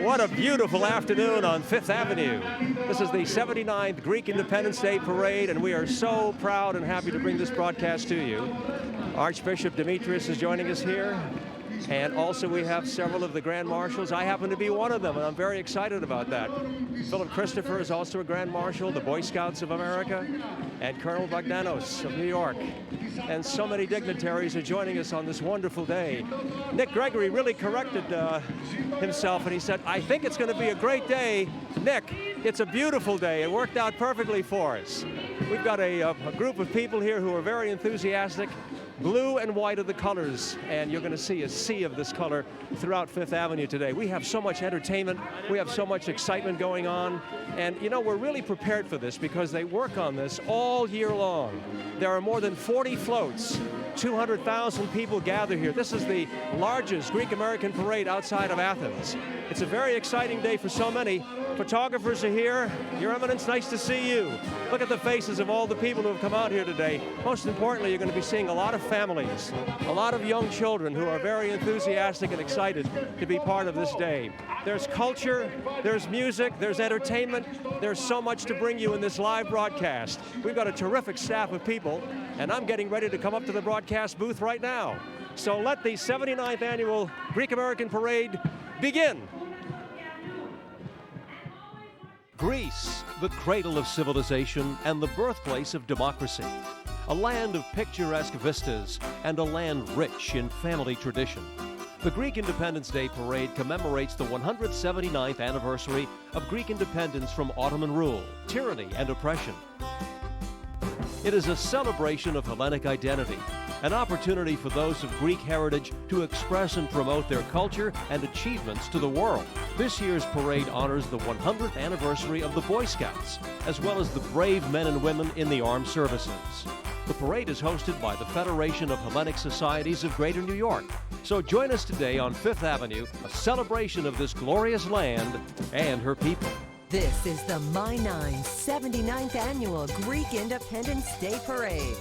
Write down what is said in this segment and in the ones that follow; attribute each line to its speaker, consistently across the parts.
Speaker 1: What a beautiful afternoon on Fifth Avenue. This is the 79th Greek Independence Day Parade, and we are so proud and happy to bring this broadcast to you. Archbishop Demetrius is joining us here, and also we have several of the Grand Marshals. I happen to be one of them, and I'm very excited about that. Philip Christopher is also a Grand Marshal, the Boy Scouts of America, and Colonel Bogdanos of New York. And so many dignitaries are joining us on this wonderful day. Nick Gregory really corrected himself, and he said, I think it's going to be a great day. Nick, it's a beautiful day. It worked out perfectly for us. We've got a group of people here who are very enthusiastic. Blue and white are the colors, and you're going to see a sea of this color throughout Fifth Avenue today. We have so much entertainment, we have so much excitement going on, and you know, we're really prepared for this because they work on this all year long. There are more than 40 floats. 200,000 people gather here. This is the largest Greek-American parade outside of Athens. It's a very exciting day for so many. Photographers are here. Your Eminence, nice to see you. Look at the faces of all the people who have come out here today. Most importantly, you're going to be seeing a lot of families, a lot of young children who are very enthusiastic and excited to be part of this day. There's culture, there's music, there's entertainment. There's so much to bring you in this live broadcast. We've got a terrific staff of people, and I'm getting ready to come up to the broadcast booth right now. So let the 79th Annual Greek-American Parade begin. Greece, the cradle of civilization and the birthplace of democracy. A land of picturesque vistas and a land rich in family tradition. The Greek Independence Day Parade commemorates the 179th anniversary of Greek independence from Ottoman rule, tyranny, and oppression. It is a celebration of Hellenic identity, an opportunity for those of Greek heritage to express and promote their culture and achievements to the world. This year's parade honors the 100th anniversary of the Boy Scouts, as well as the brave men and women in the armed services. The parade is hosted by the Federation of Hellenic Societies of Greater New York. So join us today on Fifth Avenue, a celebration of this glorious land and her people.
Speaker 2: This is the My 9 79th Annual Greek Independence Day Parade.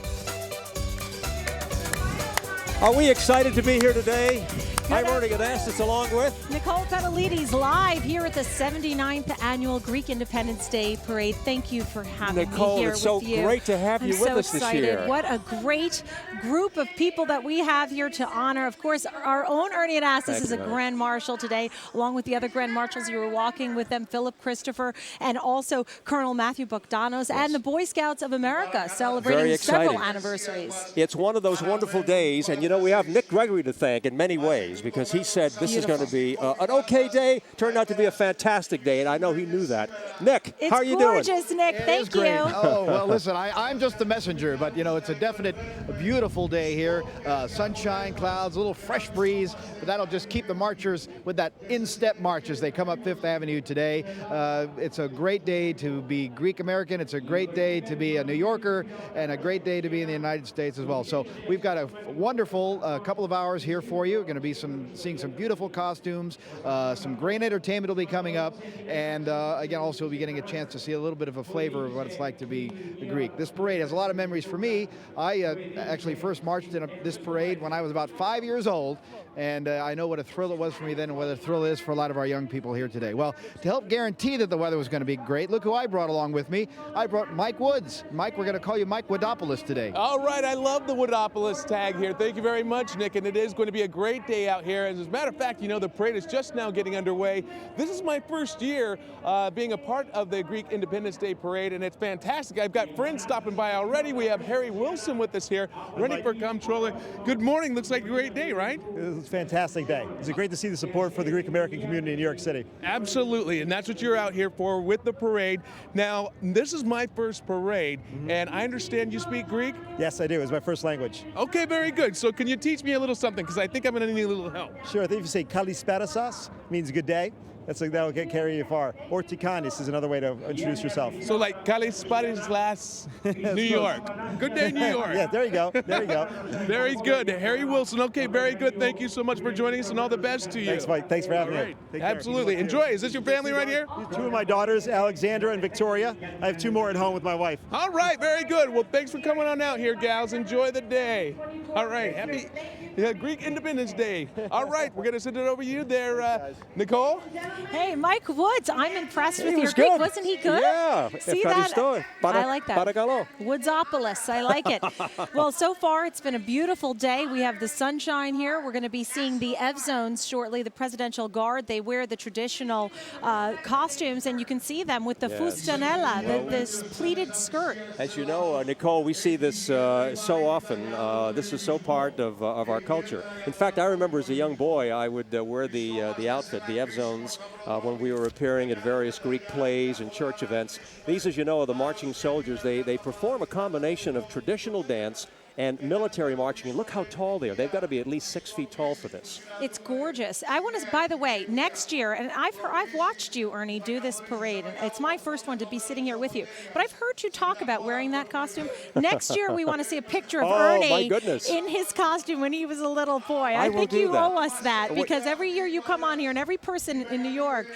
Speaker 1: Are we excited to be here today? I'm Ernie Gadassis along with
Speaker 3: Nicole Petalides live here at the 79th Annual Greek Independence Day Parade. Thank you for having me here
Speaker 1: it's so
Speaker 3: with you.
Speaker 1: great to have you with us this year.
Speaker 3: What a great group of people that we have here to honor. Of course, our own Ernie Gadassis is a Grand Marshal today, along with the other Grand Marshals. You were walking with them, Philip Christopher, and also Colonel Matthew Bogdanos, and the Boy Scouts of America, celebrating several anniversaries.
Speaker 1: It's one of those wonderful days, and you know, we have Nick Gregory to thank in many ways, because he said this is going to be an okay day. Turned out to be a fantastic day, and I know he knew that. Nick, how are you doing?
Speaker 3: It's gorgeous, Nick. Thank you.
Speaker 4: Oh, well, listen, I'm just the messenger, but, you know, it's a definite beautiful day here. Sunshine, clouds, a little fresh breeze, but that'll just keep the marchers with that in-step march as they come up Fifth Avenue today. It's a great day to be Greek-American. It's a great day to be a New Yorker, and a great day to be in the United States as well. So we've got a wonderful couple of hours here for you. We're going to be seeing some beautiful costumes, some great entertainment will be coming up, and again, also we'll be getting a chance to see a little bit of a flavor of what it's like to be Greek. This parade has a lot of memories for me. I actually first marched in this parade when I was about 5 years old, and I know what a thrill it was for me then and what a thrill it is for a lot of our young people here today. Well, to help guarantee that the weather was going to be great, look who I brought along with me. I brought Mike Woods. Mike, we're going to call you Mike Woodopoulos today.
Speaker 5: All right, I love the Woodopoulos tag here. Thank you very much, Nick, and it is going to be a great day out here. As a matter of fact, you know, the parade is just now getting underway. This is my first year being a part of the Greek Independence Day Parade, and it's fantastic. I've got friends stopping by already. We have Harry Wilson with us here, running for comptroller. Good morning. Looks like a great day, right?
Speaker 6: It's a fantastic day. It's great to see the support for the Greek American community in New York City.
Speaker 5: Absolutely, and that's what you're out here for with the parade. Now, this is my first parade, and I understand you speak Greek?
Speaker 6: Yes, I do. It's my first language.
Speaker 5: Okay, very good. So can you teach me a little something? Because I think I'm going to need a little help.
Speaker 6: Sure. I think if you say kalisperasos, means good day. That'll carry you far. Or tikanis is another way to introduce yourself.
Speaker 5: So like Kalisperatos, New York. Good day, New York.
Speaker 6: Yeah, there you go. There you go.
Speaker 5: Very good. Harry Wilson. Okay, very good. Thank you so much for joining us, and all the best to you.
Speaker 6: Thanks, Mike. Thanks for having me.
Speaker 5: Absolutely. Enjoy. Is this your family right here?
Speaker 6: Two of my daughters, Alexandra and Victoria. I have two more at home with my wife.
Speaker 5: All right, very good. Well, thanks for coming on out here, gals. Enjoy the day. All right, happy Greek Independence Day. All right, we're going to send it over to you there, Nicole.
Speaker 3: Hey, Mike Woods, I'm impressed with
Speaker 1: He
Speaker 3: your
Speaker 1: was
Speaker 3: Greek.
Speaker 1: good.
Speaker 3: Wasn't he good?
Speaker 1: Yeah.
Speaker 3: See that? I like that.
Speaker 1: Paragalo.
Speaker 3: Woodsopolis, I like it. Well, so far it's been a beautiful day. We have the sunshine here. We're going to be seeing the Evzones shortly, the Presidential Guard. They wear the traditional costumes, and you can see them with the fustanella, this pleated skirt.
Speaker 1: As you know, Nicole, we see this so often. This is so part of our culture. In fact, I remember as a young boy, I would wear the outfit, the Evzones, when we were appearing at various Greek plays and church events. These, as you know, are the marching soldiers. They perform a combination of traditional dance and military marching. And look how tall they are. They've got to be at least 6 feet tall for this.
Speaker 3: It's gorgeous. I want to, by the way, next year, and I've watched you, Ernie, do this parade, and it's my first one to be sitting here with you. But I've heard you talk about wearing that costume. Next year, we want to see a picture of Ernie in his costume when he was a little boy. I think you owe us that, because every year you come on here, and every person in New York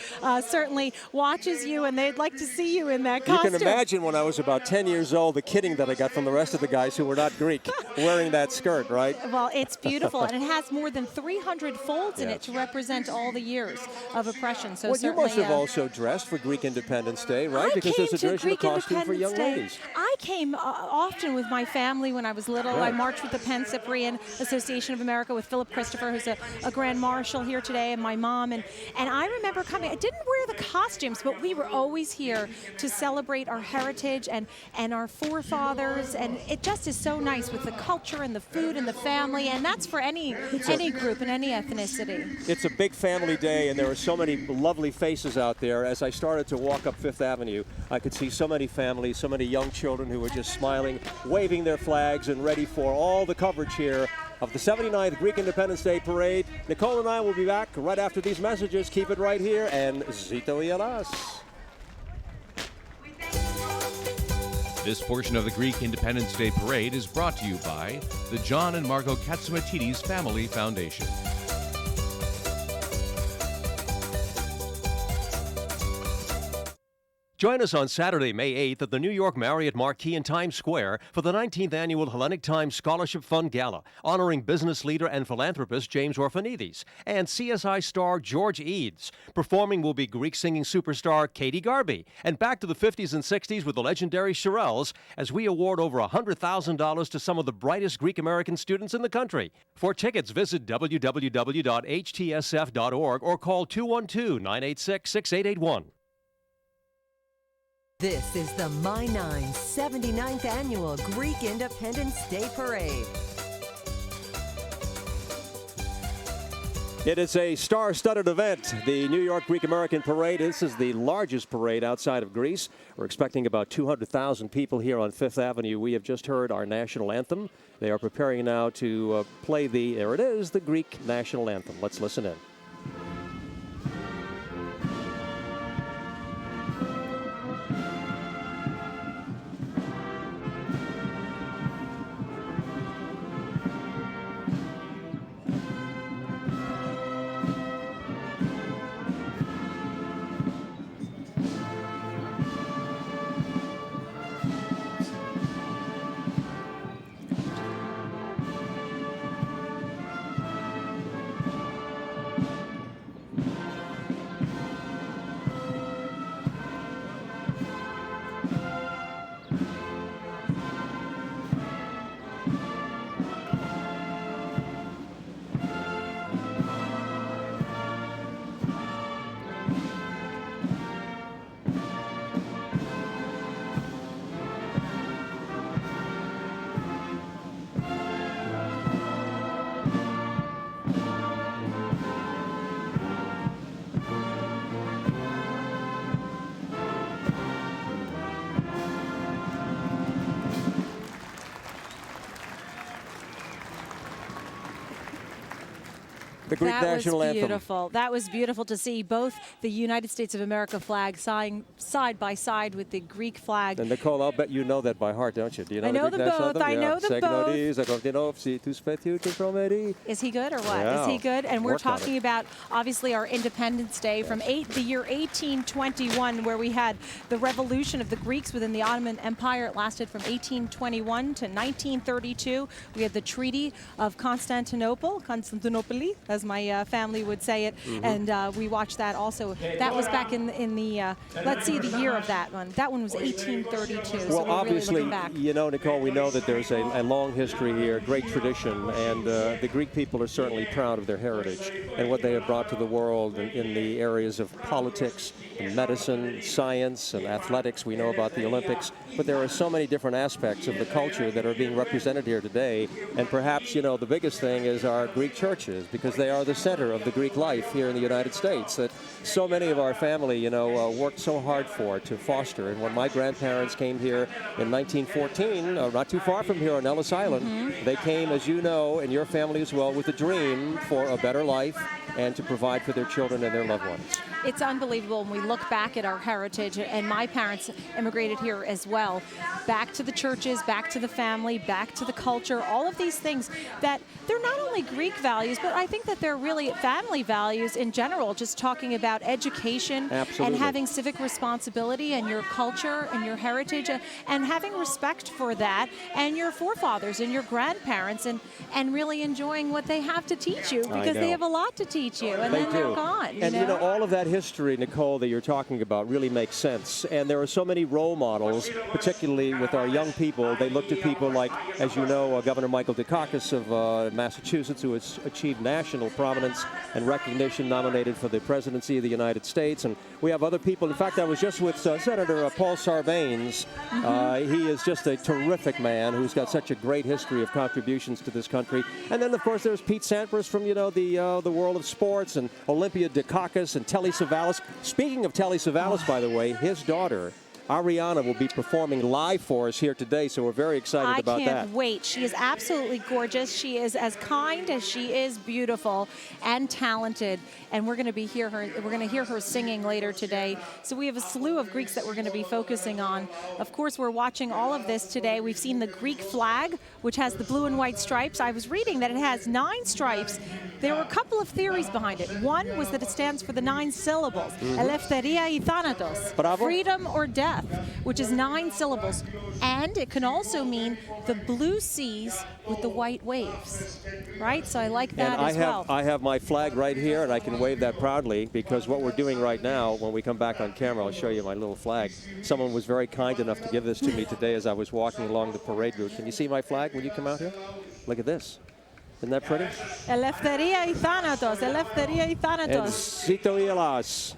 Speaker 3: certainly watches you, and they'd like to see you in that costume.
Speaker 1: You can imagine when I was about 10 years old, the kidding that I got from the rest of the guys who were not Greek. Wearing that skirt, right?
Speaker 3: Well, it's beautiful, and it has more than 300 folds in it to represent all the years of oppression. So
Speaker 1: you must have also dressed for Greek Independence Day, right? Because there's a traditional costume for young ladies.
Speaker 3: I came often with my family when I was little. I marched with the Penn Cyprian Association of America with Philip Christopher, who's a Grand Marshal here today, and my mom. And I remember coming. I didn't wear the costumes, but we were always here to celebrate our heritage and our forefathers. And it just is so nice with the culture and the food and the family, and that's for any group and any ethnicity.
Speaker 1: It's a big family day, and there are so many lovely faces out there. As I started to walk up Fifth Avenue, I could see so many families, so many young children who were just smiling, waving their flags, and ready for all the coverage here of the 79th Greek Independence Day Parade. Nicole and I will be back right after these messages. Keep it right here, and Zito Ialas.
Speaker 7: This portion of the Greek Independence Day Parade is brought to you by the John and Margot Katsumatidis Family Foundation.
Speaker 1: Join us on Saturday, May 8th at the New York Marriott Marquis in Times Square for the 19th Annual Hellenic Times Scholarship Fund Gala, honoring business leader and philanthropist James Orphanides and CSI star George Eads. Performing will be Greek singing superstar Katie Garby, and back to the 50s and 60s with the legendary Shirelles as we award over $100,000 to some of the brightest Greek-American students in the country. For tickets, visit www.htsf.org or call 212-986-6881.
Speaker 2: This is the My 9 79th Annual Greek Independence Day Parade.
Speaker 1: It is a star-studded event, the New York Greek-American Parade. This is the largest parade outside of Greece. We're expecting about 200,000 people here on Fifth Avenue. We have just heard our national anthem. They are preparing now to play there it is, the Greek national anthem. Let's listen in. The Greek national anthem.
Speaker 3: Beautiful. That was beautiful to see both the United States of America flag side by side with the Greek flag.
Speaker 1: And Nicole, I'll bet you know that by heart, don't you? Do you know
Speaker 3: I know
Speaker 1: the
Speaker 3: them
Speaker 1: Greek
Speaker 3: both.
Speaker 1: national anthem?
Speaker 3: I know them both. Is he good or what?
Speaker 1: Yeah.
Speaker 3: Is he good? And we're
Speaker 1: Work on
Speaker 3: talking
Speaker 1: it.
Speaker 3: about, obviously, our Independence Day from the year 1821, where we had the revolution of the Greeks within the Ottoman Empire. It lasted from 1821 to 1932. We had the Treaty of Constantinople, as as my family would say it, and we watched that also. That was back in the, let's see the year of that one. That one was 1832,
Speaker 1: Well,
Speaker 3: so we're
Speaker 1: obviously,
Speaker 3: really looking back.
Speaker 1: you know, Nicole, we know that there's a long history here, great tradition, and the Greek people are certainly proud of their heritage and what they have brought to the world in the areas of politics, and medicine, science, and athletics. We know about the Olympics, but there are so many different aspects of the culture that are being represented here today, and perhaps, you know, the biggest thing is our Greek churches, because they are the center of the Greek life here in the United States, that so many of our family, you know, worked so hard for, to foster. And when my grandparents came here in 1914, not too far from here on Ellis Island, they came, as you know, and your family as well, with a dream for a better life and to provide for their children and their loved ones.
Speaker 3: It's unbelievable when we look back at our heritage, and my parents immigrated here as well. Back to the churches, back to the family, back to the culture, all of these things that they're not only Greek values, but I think that they're really family values in general, just talking about education and having civic responsibility and your culture and your heritage and having respect for that and your forefathers and your grandparents and really enjoying what they have to teach you, because they have a lot to teach you, and then they're gone.
Speaker 1: And you know, all of that history, Nicole, that you're talking about really makes sense. And there are so many role models, particularly with our young people. They look to people like, as you know, Governor Michael Dukakis of Massachusetts, who has achieved national prominence and recognition, nominated for the presidency of the United States. And we have other people. In fact, I was just with Senator Paul Sarbanes. He is just a terrific man who's got such a great history of contributions to this country. And then, of course, there's Pete Sampras from, you know, the world of sports, and Olympia Dukakis and Telly Savalas. Speaking of Telly Savalas, by the way, his daughter, Ariana, will be performing live for us here today, so we're very excited about that.
Speaker 3: I can't wait. She is absolutely gorgeous. She is as kind as she is beautiful and talented, and we're going to hear her singing later today. So we have a slew of Greeks that we're going to be focusing on. Of course, we're watching all of this today. We've seen the Greek flag, which has the blue and white stripes. I was reading that it has 9 stripes. There were a couple of theories behind it. One was that it stands for the 9 syllables, Eleftheria y Thanatos, freedom or death, which is 9 syllables. And it can also mean the blue seas with the white waves, right? So I like that as well.
Speaker 1: I have my flag right here, and I can wave that proudly, because what we're doing right now, when we come back on camera, I'll show you my little flag. Someone was very kind enough to give this to me today as I was walking along the parade route. Can you see my flag when you come out here? Look at this. Isn't that pretty?
Speaker 3: Eleftheria y Thanatos, Eleftheria y Thanatos.
Speaker 1: And Sito Ielas.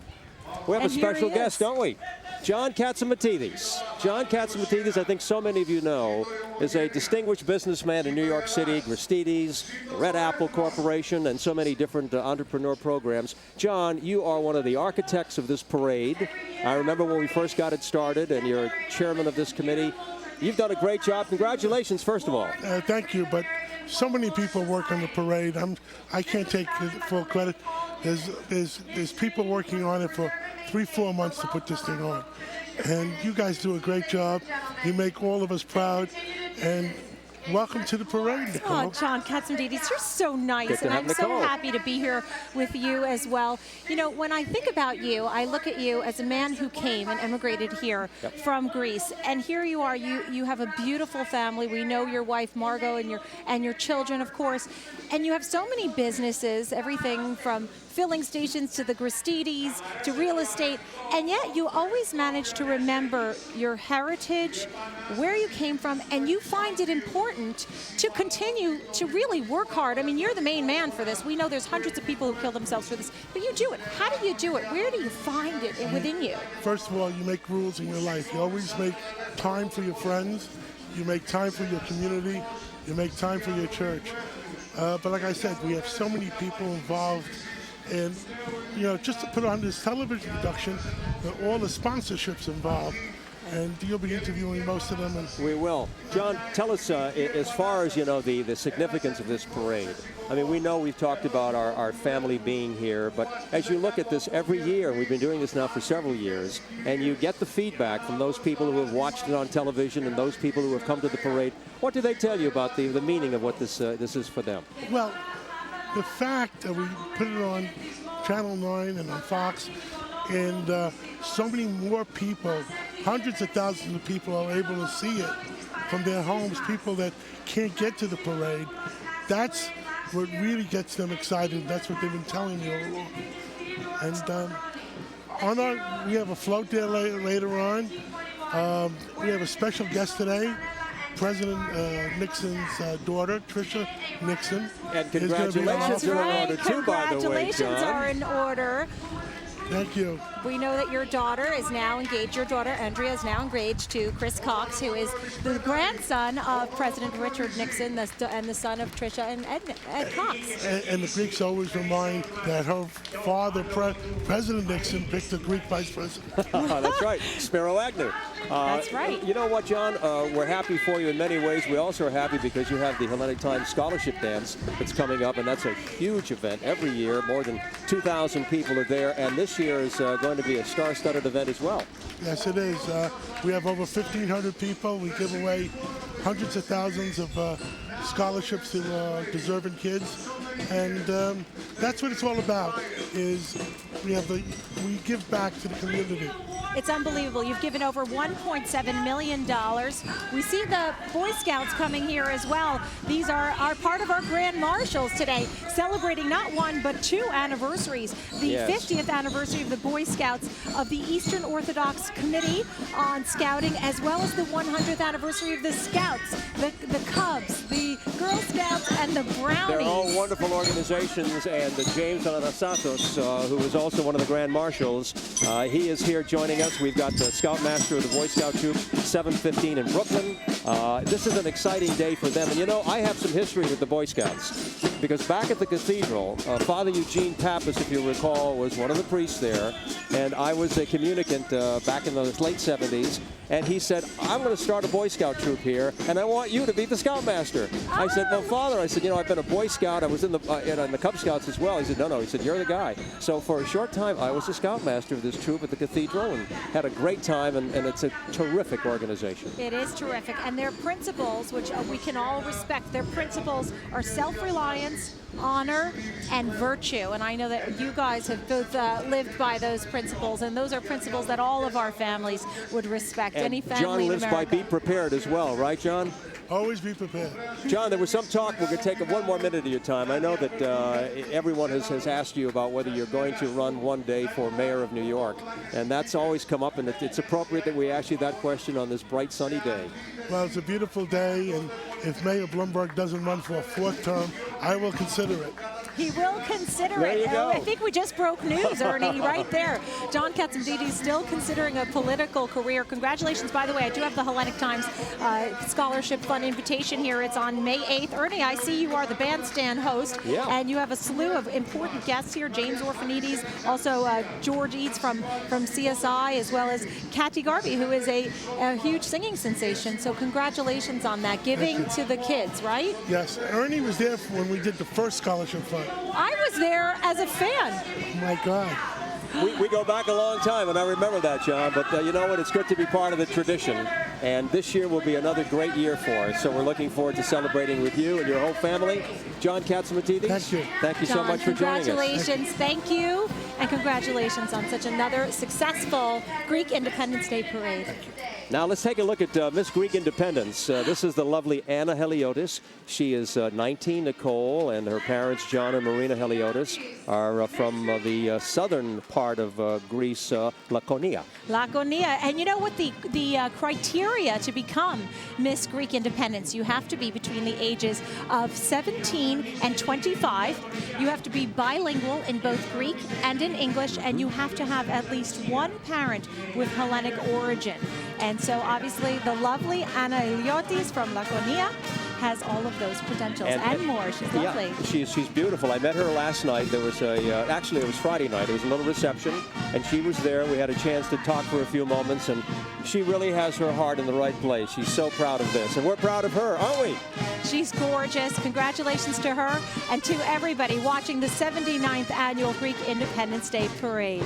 Speaker 1: We have a special guest, don't we? John Katzimatidis. John Katzimatidis, I think so many of you know, is a distinguished businessman in New York City, Gristides, Red Apple Corporation, and so many different entrepreneur programs. John, you are one of the architects of this parade. I remember when we first got it started, and you're chairman of this committee. You've done a great job. Congratulations, first of all.
Speaker 8: Thank you, but so many people work on the parade. I can't take full credit. There's people working on it for 3-4 months to put this thing on. And you guys do a great job. You make all of us proud. And welcome to the parade, Nicole.
Speaker 3: Oh, John Katzimatidis, you're so nice, and I'm so happy to be here with you as well. You know, when I think about you, I look at you as a man who came and emigrated here from Greece, and here you are. You have a beautiful family. We know your wife Margot and your children, of course, and you have so many businesses, everything from filling stations to the Gristides to real estate, and yet you always manage to remember your heritage, where you came from, and you find it important to continue to really work hard. I mean, you're the main man for this. We know there's hundreds of people who kill themselves for this, but you do it. How do you do it? Where do you find it within you?
Speaker 8: First of all, you make rules in your life. You always make time for your friends. You make time for your community. You make time for your church. But like I said, we have so many people involved. And, you know, just to put on this television production, all the sponsorships involved. And you'll be interviewing most of them. And
Speaker 1: we will. John, tell us, as far as, you know, the significance of this parade. I mean, we know we've talked about our family being here, but as you look at this every year, we've been doing this now for several years, and you get the feedback from those people who have watched it on television and those people who have come to the parade. What do they tell you about the meaning of what this is for them?
Speaker 8: Well, the fact that we put it on Channel 9 and on Fox, and so many more people, hundreds of thousands of people are able to see it from their homes, people that can't get to the parade. That's what really gets them excited. That's what they've been telling me all along. And we have a float there later on. We have a special guest today, President Nixon's daughter, Tricia Nixon.
Speaker 1: And congratulations are in order too, by the way, John.
Speaker 3: Congratulations are in order.
Speaker 8: Thank you.
Speaker 3: We know that your daughter is now engaged. Your daughter, Andrea, is now engaged to Chris Cox, who is the grandson of President Richard Nixon and the son of Tricia and Ed Cox.
Speaker 8: And the Greeks always remind that her father, President Nixon, picked the Greek vice president.
Speaker 1: That's right, Spiro Agnew.
Speaker 3: That's right.
Speaker 1: You know what, John? We're happy for you in many ways. We also are happy because you have the Hellenic Times Scholarship Dance that's coming up, and that's a huge event every year. More than 2,000 people are there, and this year is going to be a star-studded event as well.
Speaker 8: Yes, it is. We have over 1,500 people. We give away hundreds of thousands of scholarships to deserving kids, and that's what it's all about. Is we give back to the community.
Speaker 3: It's unbelievable. You've given over $1.7 million. We see the Boy Scouts coming here as well. These are part of our Grand Marshals today, celebrating not one but two anniversaries. The 50th anniversary of the Boy Scouts of the Eastern Orthodox Committee on Scouting, as well as the 100th anniversary of the Scouts, the Cubs, the Girl Scouts, and the Brownies.
Speaker 1: They're all wonderful organizations, and James Ananasatos, who is also one of the Grand Marshals, he is here joining us. We've got the Scoutmaster of the Boy Scout Troop, 715 in Brooklyn. This is an exciting day for them. And you know, I have some history with the Boy Scouts, because back at the cathedral, Father Eugene Pappas, if you recall, was one of the priests there, and I was a communicant back in the late 70s, and he said, I'm going to start a Boy Scout troop here, and I want you to be the Scoutmaster. I said, well, Father, I said, you know, I've been a Boy Scout. I was in the Cub Scouts as well. He said, no. He said, you're the guy. So for a short time, I was the Scoutmaster of this troop at the cathedral and had a great time, and it's a terrific organization.
Speaker 3: It is terrific, and their principles, which we can all respect, their principles are self-reliance, honor, and virtue. And I know that you guys have both lived by those principles, and those are principles that all of our families would respect.
Speaker 1: And
Speaker 3: any family
Speaker 1: John lives
Speaker 3: in
Speaker 1: by
Speaker 3: America.
Speaker 1: be prepared as well, right, John?
Speaker 8: Always be prepared.
Speaker 1: John, there was some talk. We're going to take one more minute of your time. I know that everyone has asked you about whether you're going to run one day for mayor of New York, and that's always come up, and it's appropriate that we ask you that question on this bright, sunny day.
Speaker 8: Well, it's a beautiful day, and if Mayor Bloomberg doesn't run for a fourth term, I will consider it.
Speaker 3: He will consider
Speaker 1: there
Speaker 3: it.
Speaker 1: You go.
Speaker 3: I think we just broke news, Ernie, right there. John Katzendidi's still considering a political career. Congratulations. By the way, I do have the Hellenic Times Scholarship Fund invitation here. It's on May 8th. Ernie, I see you are the bandstand host, and you have a slew of important guests here. James Orphanides, also George Eads from CSI, as well as Kathy Garvey, who is a huge singing sensation. So congratulations on that. Giving to the kids, right?
Speaker 8: Yes. Ernie was there when we did the first scholarship fund.
Speaker 3: I was there as a fan.
Speaker 8: Oh my God.
Speaker 1: We go back a long time, and I remember that, John, but you know what? It's good to be part of the tradition, and this year will be another great year for us, so we're looking forward to celebrating with you and your whole family. John Katzendidi,
Speaker 8: thank you.
Speaker 1: Thank you so much for joining us.
Speaker 3: Congratulations. Thank you, and congratulations on such another successful Greek Independence Day parade.
Speaker 1: Now let's take a look at Miss Greek Independence. This is the lovely Anna Heliotis. She is 19, Nicole, and her parents, John and Marina Heliotis, are from the southern part of Greece, Laconia.
Speaker 3: Laconia. And you know what the criteria to become Miss Greek Independence? You have to be between the ages of 17 and 25. You have to be bilingual in both Greek and in English, and you have to have at least one parent with Hellenic origin. And so obviously the lovely Anna Heliotis from Laconia has all of those credentials and more. She's lovely.
Speaker 1: Yeah, she's beautiful. I met her last night. There was actually it was Friday night. It was a little reception, and she was there. We had a chance to talk for a few moments, and she really has her heart in the right place. She's so proud of this, and we're proud of her, aren't we?
Speaker 3: She's gorgeous. Congratulations to her and to everybody watching the 79th Annual Greek Independence Day Parade.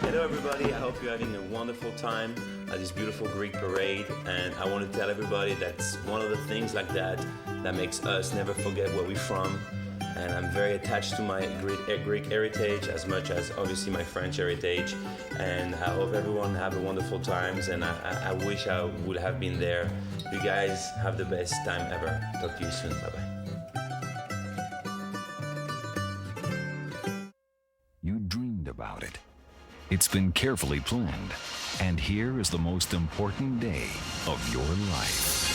Speaker 9: Hello everybody, I hope you're having a wonderful time at this beautiful Greek parade, and I want to tell everybody that's one of the things like that makes us never forget where we're from, and I'm very attached to my Greek heritage as much as obviously my French heritage, and I hope everyone have a wonderful times, and I wish I would have been there. You guys have the best time ever. Talk to you soon. Bye-bye.
Speaker 10: It's been carefully planned. And here is the most important day of your life.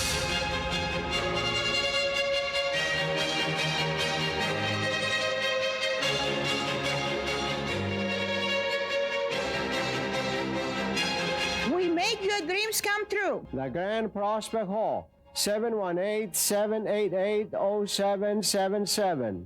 Speaker 11: We make your dreams come true.
Speaker 12: The Grand Prospect Hall, 718-788-0777.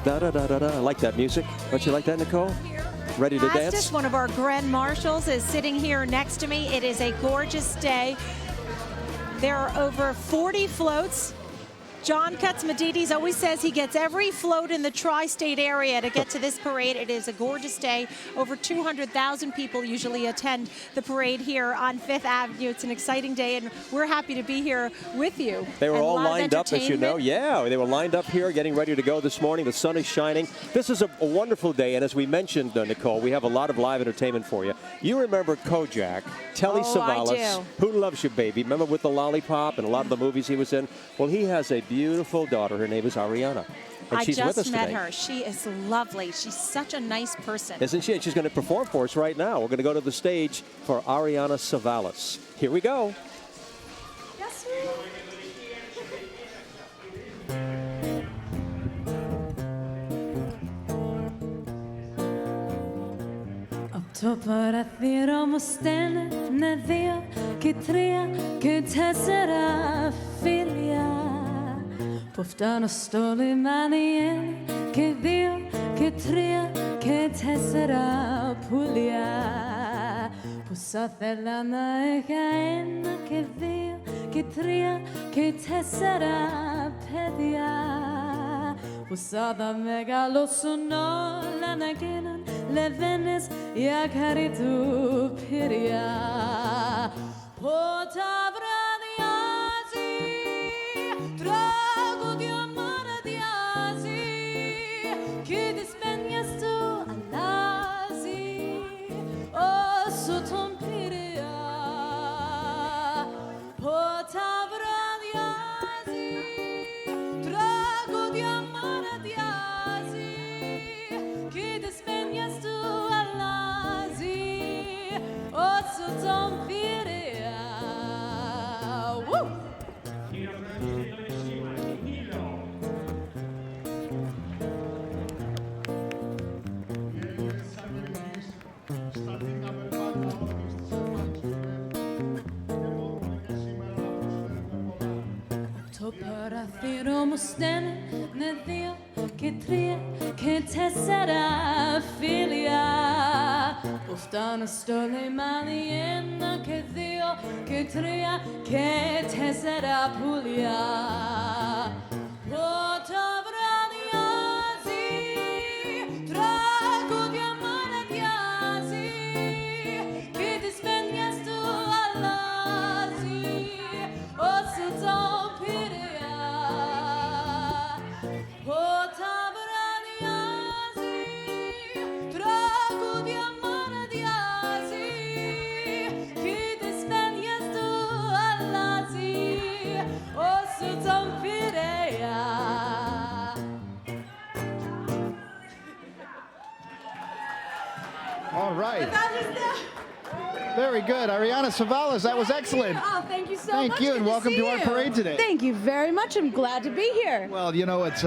Speaker 1: Da-da-da-da-da. I like that music. Don't you like that, Nicole? Ready to dance?
Speaker 3: Just one of our grand marshals is sitting here next to me. It is a gorgeous day. There are over 40 floats. John Katsimatidis always says he gets every float in the tri-state area to get to this parade. It is a gorgeous day. Over 200,000 people usually attend the parade here on Fifth Avenue. It's an exciting day, and we're happy to be here with you.
Speaker 1: They were all lined up, as you know. Yeah, they were lined up here, getting ready to go this morning. The sun is shining. This is a wonderful day, and as we mentioned, Nicole, we have a lot of live entertainment for you. You remember Kojak, Telly Savalas,
Speaker 3: I do.
Speaker 1: Who Loves You, Baby? Remember with the lollipop and a lot of the movies he was in? Well, he has a beautiful daughter. Her name is Ariana. And she's with us
Speaker 3: I just met
Speaker 1: today.
Speaker 3: her. She is lovely. She's such a nice person.
Speaker 1: Isn't she? And she's going to perform for us right now. We're going to go to the stage for Ariana Savalas. Here we go.
Speaker 3: Yes,
Speaker 13: Το παραθύρο μου στέλνε 2 και 3 και 4 φίλια που φτάνω στο λιμάνι 1 και 2 και 3 και 4 πουλιά που θα θέλα να είχα 1 και 2 και 3 και 4 παιδιά που θα τα μεγαλώσουν όλα να γίνουν λεβένες για χάρη του πυριά. Πότα βραδιάζει, τραγούδια μαραδιάζει κι τις πένιες του αλλάζει όσο τον πυριά. Πότα βραδιάζει, τραγούδια μαραδιάζει κι τις πένιες του αλλάζει όσο τον πυριά. Το παραθύρο μου στέλνε 2 και 3 και 4 φίλια που φτάνω στο λιμάνι 1 και 2 και 3 και 4 πουλιά. Πότα βραδιάζει, τραγούδια μαραδιάζει κι τις πένιες του αλλάζει όσο τον πυριά. Πότα βραδιάζει, τραγούδια μαραδιάζει κι τις πένιες του αλλάζει όσο τον πυριά.
Speaker 4: All right. Very good. Ariana Savalas, that was excellent.
Speaker 14: Oh, thank you so much.
Speaker 4: Thank you, and welcome to our parade today.
Speaker 14: Thank you very much. I'm glad to be here.
Speaker 4: Well, you know, it's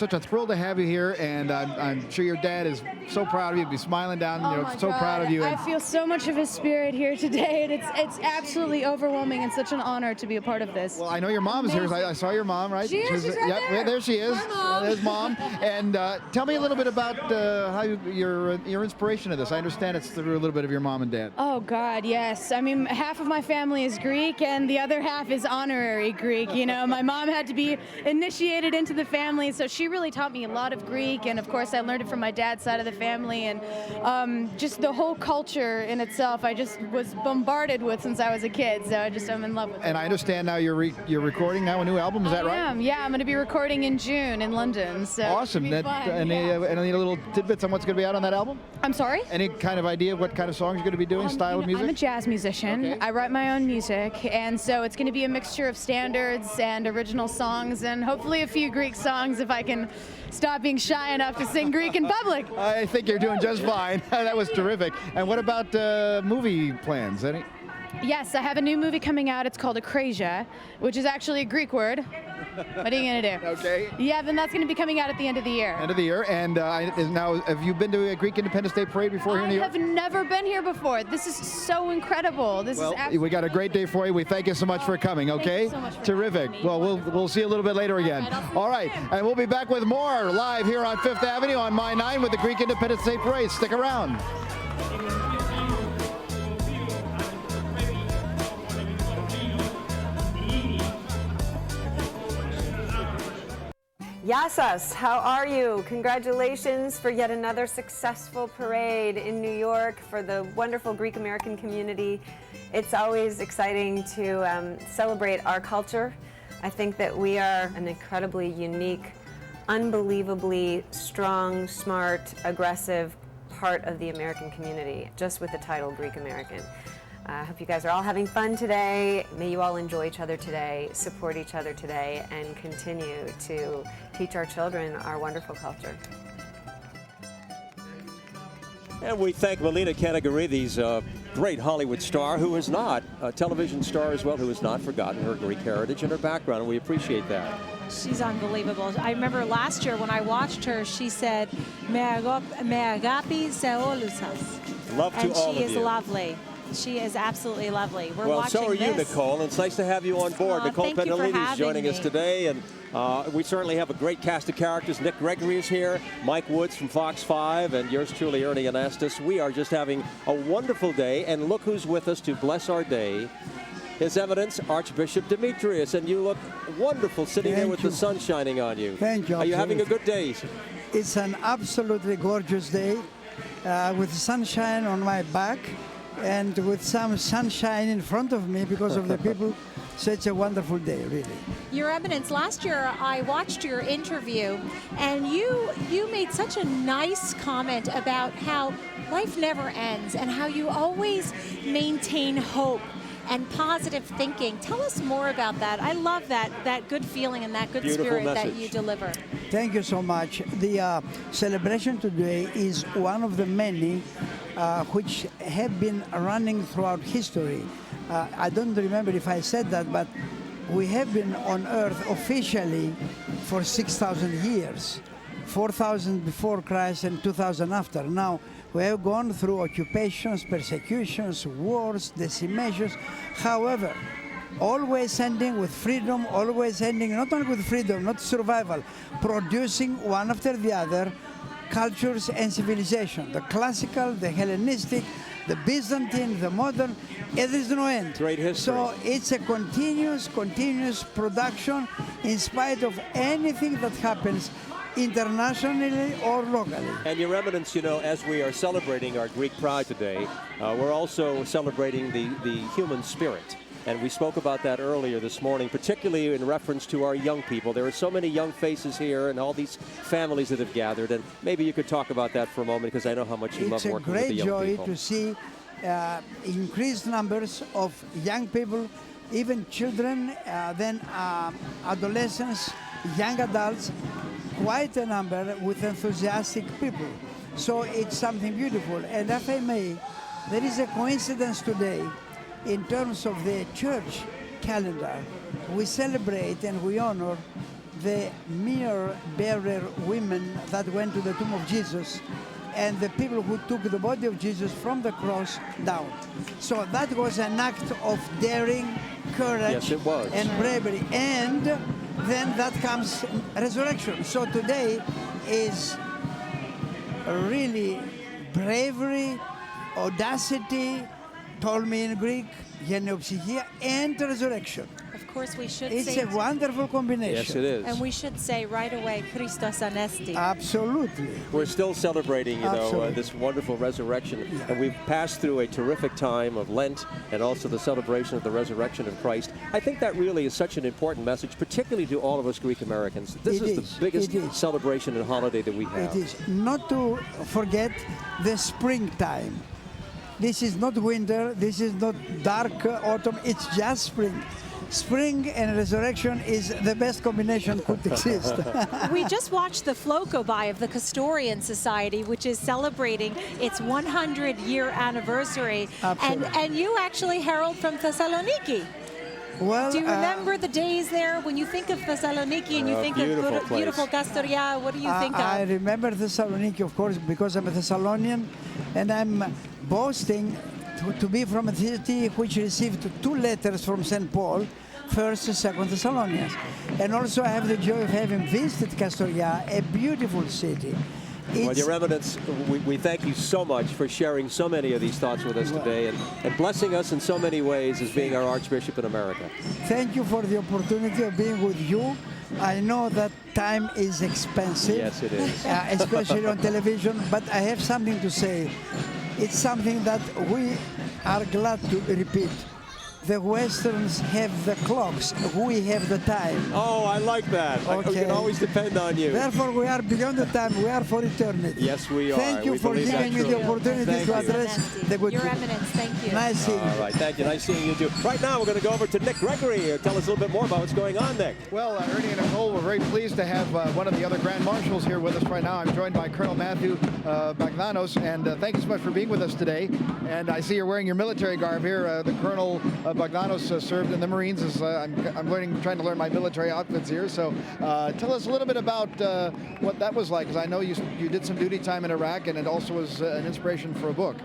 Speaker 4: such a thrill to have you here, and I'm sure your dad is so proud of you. He'll be smiling down,
Speaker 14: Oh
Speaker 4: you know,
Speaker 14: my
Speaker 4: so
Speaker 14: God.
Speaker 4: proud of you.
Speaker 14: I feel so much of his spirit here today, and it's absolutely overwhelming and such an honor to be a part of this.
Speaker 4: Well, I know your mom's here. I saw your mom, right?
Speaker 14: She is. She's right there.
Speaker 4: There she is.
Speaker 14: Hi, Mom.
Speaker 4: There's Mom. And tell me a little bit about how your inspiration of this. I understand it's through a little bit of your mom and dad.
Speaker 14: Oh God, yes. I mean, half of my family is Greek, and the other half is honorary Greek. You know, my mom had to be initiated into the family, so she really taught me a lot of Greek. And of course, I learned it from my dad's side of the family, and just the whole culture in itself. I just was bombarded with since I was a kid, so I'm in love with it.
Speaker 4: And I understand now you're recording now a new album. Is that right?
Speaker 14: I am. Yeah, I'm going to be recording in June in London. So
Speaker 4: Awesome.
Speaker 14: it'll be fun,
Speaker 4: Any little tidbits on what's going to be out on that album?
Speaker 14: I'm sorry?
Speaker 4: Any kind of idea of what kind of songs you're going to be doing? style of music?
Speaker 14: I'm a jazz musician.
Speaker 4: Okay.
Speaker 14: I write my own music, and so it's going to be a mixture of standards and original songs, and hopefully a few Greek songs if I can stop being shy enough to sing Greek in public.
Speaker 4: I think you're doing just fine. That was terrific. And what about movie plans? Any?
Speaker 14: Yes, I have a new movie coming out. It's called Akrasia, which is actually a Greek word. What are you going to do?
Speaker 4: Okay.
Speaker 14: Yeah, then that's going to be coming out at the end of the year.
Speaker 4: End of the year. And now, have you been to a Greek Independence Day parade before here in New York?
Speaker 14: I have never been here before. This is so incredible. This
Speaker 4: Well,
Speaker 14: is absolutely
Speaker 4: we got a great day for you. We thank you so much for coming, okay?
Speaker 14: you so much for
Speaker 4: Terrific.
Speaker 14: having me.
Speaker 4: Well, we'll see you a little bit later again. All right. And we'll be back with more live here on 5th Avenue on My 9 with the Greek Independence Day parade. Stick around.
Speaker 15: Γεια σας, how are you? Congratulations for yet another successful parade in New York for the wonderful Greek American community. It's always exciting to celebrate our culture. I think that we are an incredibly unique, unbelievably strong, smart, aggressive part of the American community, just with the title Greek American. I hope you guys are all having fun today. May you all enjoy each other today, support each other today, and continue to teach our children our wonderful culture.
Speaker 1: And we thank Melina Kanagaridis, a great Hollywood star who is not, a television star as well, who has not forgotten her Greek heritage and her background, and we appreciate that.
Speaker 3: She's unbelievable. I remember last year when I watched her, she said, "Me agapi se olus σας."
Speaker 1: Love to all of you.
Speaker 3: And she is lovely. She is absolutely lovely. We're
Speaker 1: Well,
Speaker 3: watching
Speaker 1: so are you,
Speaker 3: this.
Speaker 1: Nicole, and it's nice to have you on board. Nicole
Speaker 3: thank you for
Speaker 1: Pedalini is
Speaker 3: having
Speaker 1: joining us
Speaker 3: me.
Speaker 1: today, and we certainly have a great cast of characters. Nick Gregory is here, Mike Woods from Fox 5, and yours truly, Ernie Anastas. We are just having a wonderful day, and look who's with us to bless our day. His Eminence, Archbishop Demetrius, and you look wonderful sitting there with the sun shining on you.
Speaker 16: Thank you.
Speaker 1: Are you having a good day?
Speaker 16: It's an absolutely gorgeous day with sunshine on my back and with some sunshine in front of me because of the people. So it's a wonderful day, really.
Speaker 3: Your Eminence, last year I watched your interview, and you made such a nice comment about how life never ends and how you always maintain hope and positive thinking. Tell us more about that. I love that good feeling and that good
Speaker 1: Beautiful
Speaker 3: spirit
Speaker 1: message
Speaker 3: that you deliver.
Speaker 16: Thank you so much. The celebration today is one of the many which have been running throughout history. I don't remember if I said that, but we have been on Earth officially for 6,000 years, 4,000 before Christ and 2,000 after. Now, we have gone through occupations, persecutions, wars, decimations. However, always ending with freedom, always ending not only with freedom, not survival, producing one after the other cultures and civilization. The classical, the Hellenistic, the Byzantine, the modern, there is no end.
Speaker 1: Great history.
Speaker 16: So it's a continuous production in spite of anything that happens internationally or locally.
Speaker 1: And Your Eminence, you know, as we are celebrating our Greek pride today, we're also celebrating the human spirit. And we spoke about that earlier this morning, particularly in reference to our young people. There are so many young faces here and all these families that have gathered. And maybe you could talk about that for a moment, because I know how much you love working with the young people.
Speaker 16: It's a great joy to see increased numbers of young people, even children, then adolescents, young adults, quite a number with enthusiastic people. So it's something beautiful. And if I may, there is a coincidence today in terms of the church calendar. We celebrate and we honor the mere bearer women that went to the tomb of Jesus and the people who took the body of Jesus from the cross down. So that was an act of daring, courage,
Speaker 1: yes, it was,
Speaker 16: and bravery. And then that comes resurrection. So today is really bravery, audacity, told me in Greek, γενεοψυχία, and resurrection.
Speaker 3: Of course, we should
Speaker 16: It's
Speaker 3: say
Speaker 16: a wonderful combination.
Speaker 1: Yes, it is.
Speaker 3: And we should say right away, Christos Anesti.
Speaker 16: Absolutely.
Speaker 1: We're still celebrating, you know, this wonderful resurrection.
Speaker 16: Yeah.
Speaker 1: And we've passed through a terrific time of Lent and also the celebration of the resurrection of Christ. I think that really is such an important message, particularly to all of us Greek Americans. This is the biggest celebration and holiday that we have.
Speaker 16: It is. Not to forget the springtime. This is not winter, this is not dark autumn, it's just spring. Spring and resurrection is the best combination could exist.
Speaker 3: We just watched the float go by of the Castorian Society, which is celebrating its 100-year anniversary. And you actually herald from Thessaloniki.
Speaker 16: Well,
Speaker 3: do you remember the days there when you think of Thessaloniki and you think of beautiful Castoria? What do you think of?
Speaker 16: I remember Thessaloniki, of course, because I'm a Thessalonian, and I'm boasting to be from a city which received 2 letters from St. Paul, First and Second Thessalonians. And also I have the joy of having visited Castoria, a beautiful city.
Speaker 1: Well, Your Eminence, we thank you so much for sharing so many of these thoughts with us today and blessing us in so many ways as being our Archbishop in America.
Speaker 16: Thank you for the opportunity of being with you. I know that time is expensive.
Speaker 1: Yes, it is.
Speaker 16: Especially on television, but I have something to say. It's something that we are glad to repeat. The Westerns have the clocks, we have the time.
Speaker 1: Oh, I like that.
Speaker 16: Okay.
Speaker 1: We can always depend on you.
Speaker 16: Therefore, we are beyond the time, we are for eternity.
Speaker 1: Yes, we are.
Speaker 16: Thank you for giving me the opportunity to address the good
Speaker 3: Your
Speaker 16: people.
Speaker 3: Eminence, thank you.
Speaker 16: Nice seeing you.
Speaker 1: All right, thank you. Nice seeing you too. Right now, we're going to go over to Nick Gregory here. Tell us a little bit more about what's going on, Nick.
Speaker 4: Well, Ernie and Nicole, we're very pleased to have one of the other Grand Marshals here with us right now. I'm joined by Colonel Matthew Bagdanos, and thank you so much for being with us today. And I see you're wearing your military garb here. The Colonel Bagdanos served in the Marines. I'm trying to learn my military outfits here. So tell us a little bit about what that was like, because I know you did some duty time in Iraq, and it also was an inspiration for a book.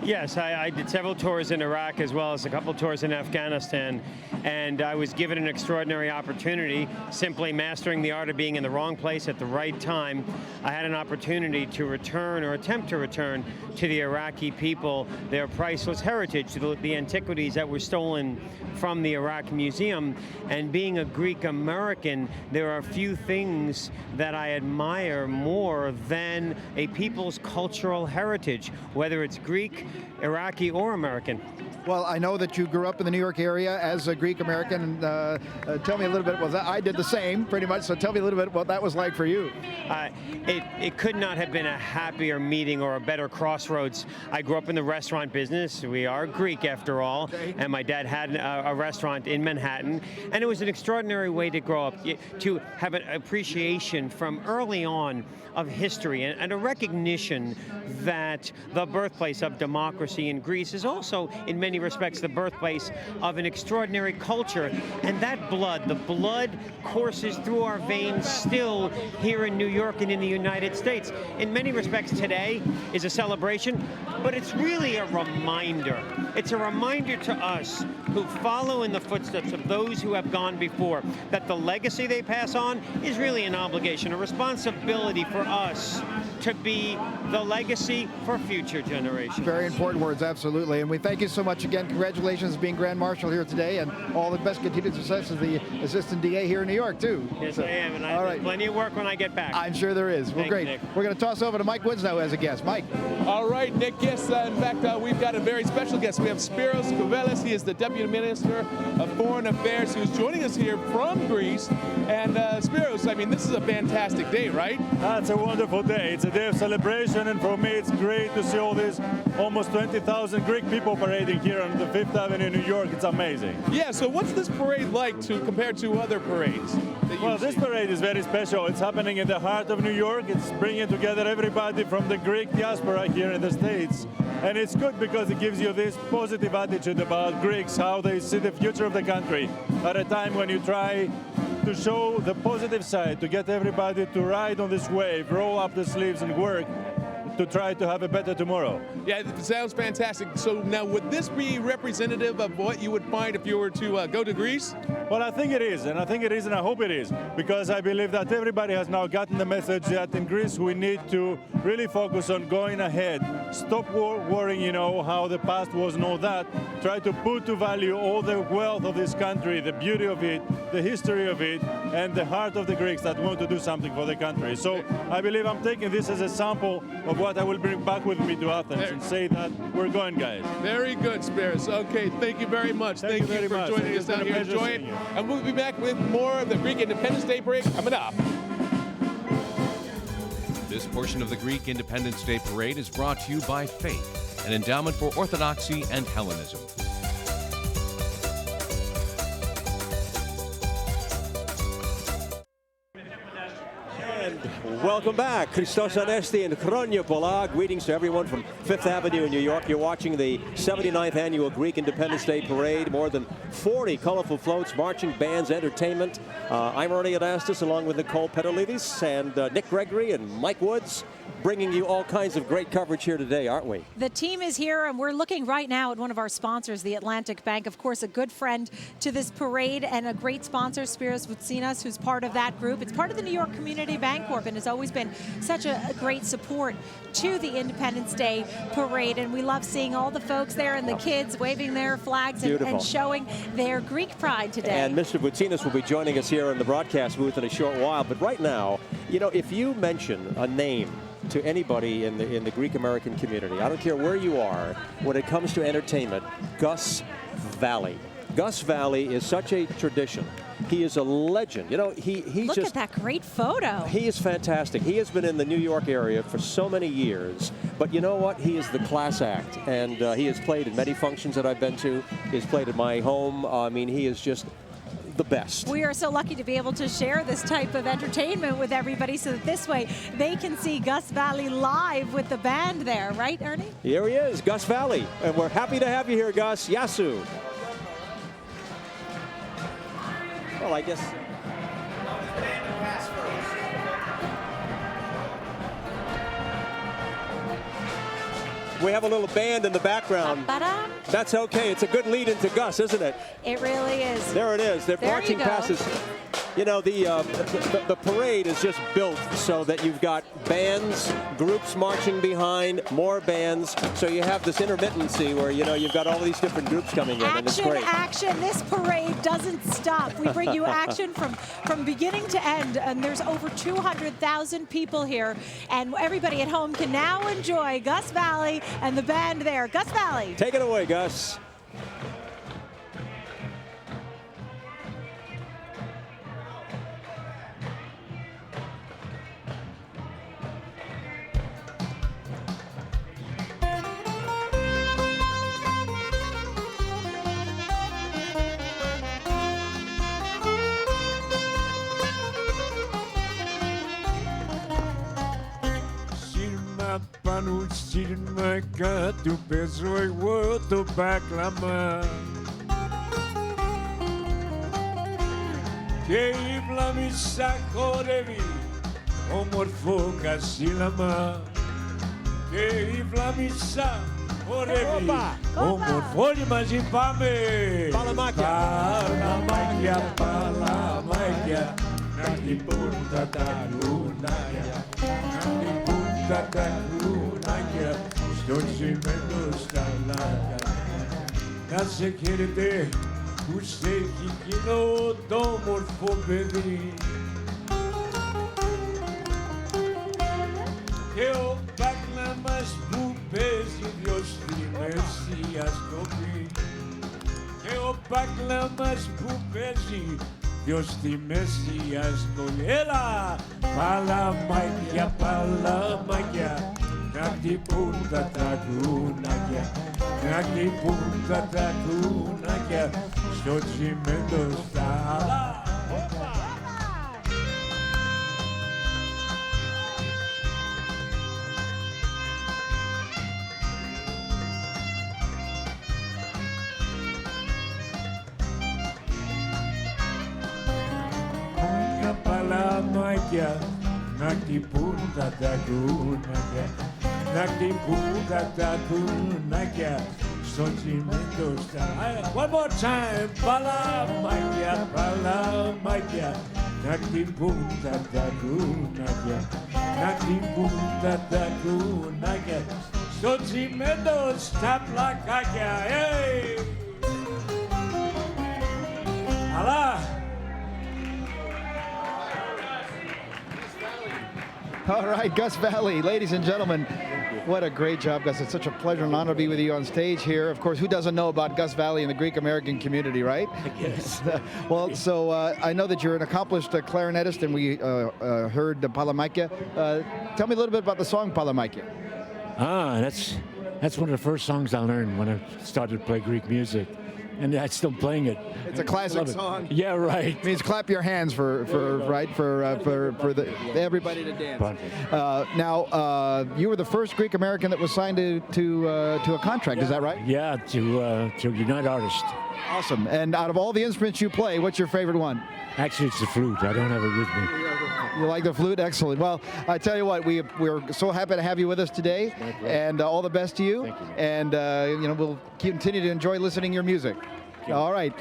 Speaker 17: Yes, I did several tours in Iraq as well as a couple tours in Afghanistan, and I was given an extraordinary opportunity, simply mastering the art of being in the wrong place at the right time. I had an opportunity to return, or attempt to return, to the Iraqi people their priceless heritage, the antiquities that were stolen from the Iraq Museum. And being a Greek American, there are few things that I admire more than a people's cultural heritage, whether it's Greek, Iraqi, or American.
Speaker 4: Well, I know that you grew up in the New York area as a Greek American. Tell me a little bit. Well, I did the same, pretty much. So tell me a little bit what that was like for you.
Speaker 17: It could not have been a happier meeting or a better crossroads. I grew up in the restaurant business. We are Greek, after all, and my dad had a restaurant in Manhattan, and it was an extraordinary way to grow up, to have an appreciation from early on of history and a recognition that the birthplace of democracy in Greece is also, in many respects, the birthplace of an extraordinary culture. And that blood, the blood courses through our veins still here in New York and in the United States. In many respects, today is a celebration, but it's really a reminder. It's a reminder to us who follow in the footsteps of those who have gone before, that the legacy they pass on is really an obligation, a responsibility for us to be the legacy for future generations.
Speaker 4: Very important words, absolutely. And we thank you so much again. Congratulations being Grand Marshal here today, and all the best continued success as the Assistant DA here in New York, too.
Speaker 17: Yes, I am, and I have plenty of work when I get back.
Speaker 4: I'm sure there is. Well, great.
Speaker 17: Nick.
Speaker 4: We're going to toss over to Mike Woods now as a guest. Mike.
Speaker 5: All right, Nick. Yes, in fact, we've got a very special guest. We have Spiros Kouvelis. He is the Deputy Minister of Foreign Affairs, who's joining us here from Greece. And Spiros, I mean, this is a fantastic day, right?
Speaker 6: It's a wonderful day. It's a day of celebration, and for me, it's great to see all these almost 20,000 Greek people parading here on the Fifth Avenue in New York. It's amazing.
Speaker 5: Yeah, so what's this parade like compared to other parades?
Speaker 6: Well, this parade is very special. It's happening in the heart of New York. It's bringing together everybody from the Greek diaspora here in the States. And it's good because it gives you this positive attitude about Greeks, how they see the future of the country at a time when you try to show the positive side, to get everybody to ride on this wave, roll up the sleeves and work to try to have a better tomorrow.
Speaker 5: Yeah, it sounds fantastic. So now, would this be representative of what you would find if you were to go to Greece?
Speaker 6: Well, I think it is, and I hope it is, because I believe that everybody has now gotten the message that in Greece we need to really focus on going ahead, stop worrying, how the past was and all that, try to put to value all the wealth of this country, the beauty of it, the history of it, and the heart of the Greeks that want to do something for the country. So I believe I'm taking this as a sample of what I will bring back with me to Athens and say that we're going, guys.
Speaker 5: Very good, Spiros. Okay, thank you very much. Thank you for joining us down here. Enjoy it. And we'll be back with more of the Greek Independence Day parade coming up.
Speaker 7: This portion of the Greek Independence Day parade is brought to you by Faith, an endowment for orthodoxy and Hellenism.
Speaker 1: Welcome back. Christos Anesti and Chronia Pola. Greetings to everyone from Fifth Avenue in New York. You're watching the 79th Annual Greek Independence Day Parade. More than 40 colorful floats, marching bands, entertainment. I'm Ernie Anastas along with Nicole Petalidis and Nick Gregory and Mike Woods, bringing you all kinds of great coverage here today, aren't we?
Speaker 3: The team is here, and we're looking right now at one of our sponsors, the Atlantic Bank. Of course, a good friend to this parade and a great sponsor, Spiros Voutsinas, who's part of that group. It's part of the New York Community Bank Corp and has always been such a great support to the Independence Day Parade. And we love seeing all the folks there and the kids waving their flags and showing their Greek pride today.
Speaker 1: And Mr. Voutsinas will be joining us here in the broadcast booth in a short while. But right now, you know, if you mention a name to anybody in the Greek American community, I don't care where you are, when it comes to entertainment, Gus Valley. Gus Valley is such a tradition. He is a legend. You know,
Speaker 3: Look at that great photo.
Speaker 1: He is fantastic. He has been in the New York area for so many years. But you know what? He is the class act. And he has played in many functions that I've been to. He has played in my home. I mean, he is just the best.
Speaker 3: We are so lucky to be able to share this type of entertainment with everybody so that this way they can see Gus Valley live with the band there. Right, Ernie?
Speaker 1: Here he is, Gus Valley. And we're happy to have you here, Gus. Yasu. Well, I guess... We have a little band in the background. That's okay. It's a good lead into Gus, isn't it?
Speaker 3: It really is.
Speaker 1: There it is. They're marching past us. You know, the parade is just built so that you've got bands, groups marching behind, more bands. So you have this intermittency where, you know, you've got all these different groups coming in, and it's great.
Speaker 3: Action. This parade doesn't stop. We bring you action from beginning to end, and there's over 200,000 people here, and everybody at home can now enjoy Gus Valley and the band there. Gus Valley.
Speaker 1: Take it away, Gus.
Speaker 18: Πάνω σύρμα κάτω παίζω εγώ το μπάκλαμα και η βλάμισσα χορεύει όμορφο κασίλαμα και η βλάμισσα χορεύει όμορφο. Όλοι μαζί πάμε! Παλαμάκια! Παλαμάκια, παλαμάκια να χτυπούν τα ταρουνάκια τα ταρουνάκια στο τσιμέντο στα λάκια. Να σε χαίρετε που σε έχει κοινό το όμορφο παιδί και ο μπάκλαμας που παίζει δυο στη μέση ασκοπή και ο μπάκλαμας που παίζει δυο στη μέση ασκοπή. Έλα! Παλαμάκια, παλαμάκια να χτυπούν τα ταγκουνάκια να χτυπούν τα ταγκουνάκια στο τσιμέντο στα άλλα. Παλαμάκια να χτυπούν τα ταγκουνάκια να χτυπούν τα ταγκουνάκια στο τσιμέντο στα... One more time! Παλαμάκια, παλαμάκια να χτυπούν τα ταγκουνάκια να χτυπούν τα ταγκουνάκια στο τσιμέντο στα πλακάκια. Hey! Αλλά
Speaker 4: All right, Gus Valley, ladies and gentlemen, what a great job, Gus. It's such a pleasure and honor to be with you on stage here. Of course, who doesn't know about Gus Valley and the Greek American community, right?
Speaker 18: Yes.
Speaker 4: Well, so I know that you're an accomplished clarinetist, and we heard the Palamakia. Tell me a little bit about the song Palamakia.
Speaker 18: That's That's one of the first songs I learned when I started to play Greek music. And I'm still playing it.
Speaker 4: It's a classic song.
Speaker 18: Yeah, right.
Speaker 4: It means clap your hands for everybody to dance. Now, you were the first Greek American that was signed to a contract. Is that right?
Speaker 18: Yeah, to United Artists.
Speaker 4: Awesome. And out of all the instruments you play, what's your favorite one?
Speaker 18: Actually, it's the flute. I don't have it with me.
Speaker 4: You like the flute? Excellent. Well, I tell you what, we're so happy to have you with us today, and all the best to you.
Speaker 18: Thank you.
Speaker 4: And we'll continue to enjoy listening to your music. All right.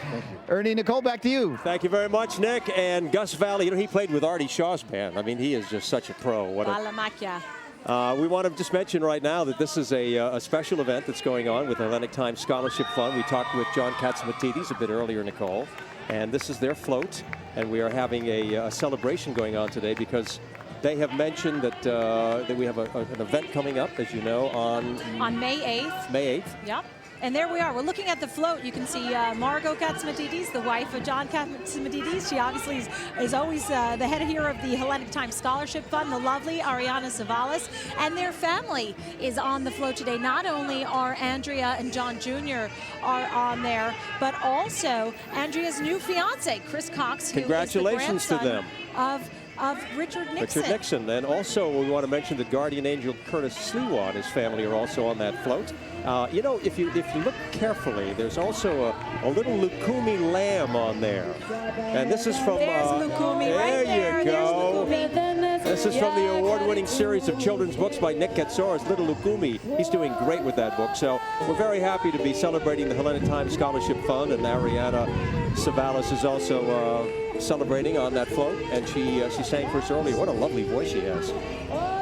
Speaker 4: Ernie, Nicole, back to you.
Speaker 1: Thank you very much, Nick. And Gus Valley, he played with Artie Shaw's band. I mean, he is just such a pro. We want to just mention right now that this is a special event that's going on with the Atlantic Times Scholarship Fund. We talked with John Katzimatidis a bit earlier, Nicole, and this is their float. And we are having a celebration going on today because they have mentioned that we have an event coming up, as you know, on
Speaker 3: May 8th.
Speaker 1: May 8th.
Speaker 3: Yep. And there we are. We're looking at the float. You can see Margot Katzimatidis, the wife of John Katzimatidis. She obviously is always the head here of the Hellenic Times Scholarship Fund, the lovely Ariana Savalas. And their family is on the float today. Not only are Andrea and John Jr. are on there, but also Andrea's new fiance, Chris Cox, who
Speaker 1: Congratulations
Speaker 3: is the grandson
Speaker 1: to them.
Speaker 3: Of Richard Nixon.
Speaker 1: And also we want to mention that guardian angel Curtis Sliwa and his family are also on that float. If you look carefully, there's also a little Lukumi lamb on there. And this is from...
Speaker 3: There's Lukumi right there.
Speaker 1: There you go.
Speaker 3: Lukumi.
Speaker 1: This is from the award-winning series of children's books by Nick Katsoris, Little Lukumi. He's doing great with that book. So we're very happy to be celebrating the Hellenic Times Scholarship Fund, and Ariana Savalas is also celebrating on that float, and she sang for us earlier. What a lovely voice she has.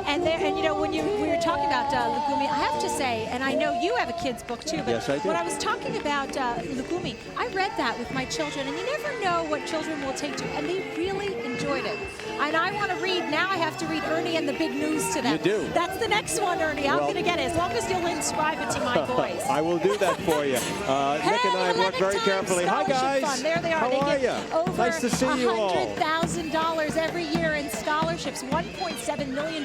Speaker 3: And when we were talking about Lukumi, I have to say, and I know you have a kid's book too, but
Speaker 1: yes, I do.
Speaker 3: when I was talking about Lukumi, I read that with my children, and you never know what children will take to, and they really enjoyed it. And I want to read, now I have to read Ernie and the Big News to them.
Speaker 1: You do.
Speaker 3: That's the next one, Ernie. I'm going to get it, as long as you'll inscribe it to my voice.
Speaker 1: I will do that for you. Nick and I have worked very carefully. Hi, guys.
Speaker 3: Fund. There they are.
Speaker 1: How are you?
Speaker 3: Over
Speaker 1: nice to see you all.
Speaker 3: $100,000 every year in scholarships. $1.7 million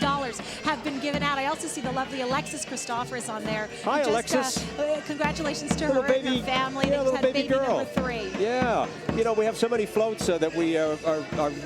Speaker 3: have been given out. I also see the lovely Alexis Christophorus on there.
Speaker 1: Hi, Alexis.
Speaker 3: Congratulations to
Speaker 1: little
Speaker 3: her
Speaker 1: baby,
Speaker 3: and her family.
Speaker 1: Yeah,
Speaker 3: They've had
Speaker 1: baby girl.
Speaker 3: Number 3.
Speaker 1: Yeah. We have so many floats that we are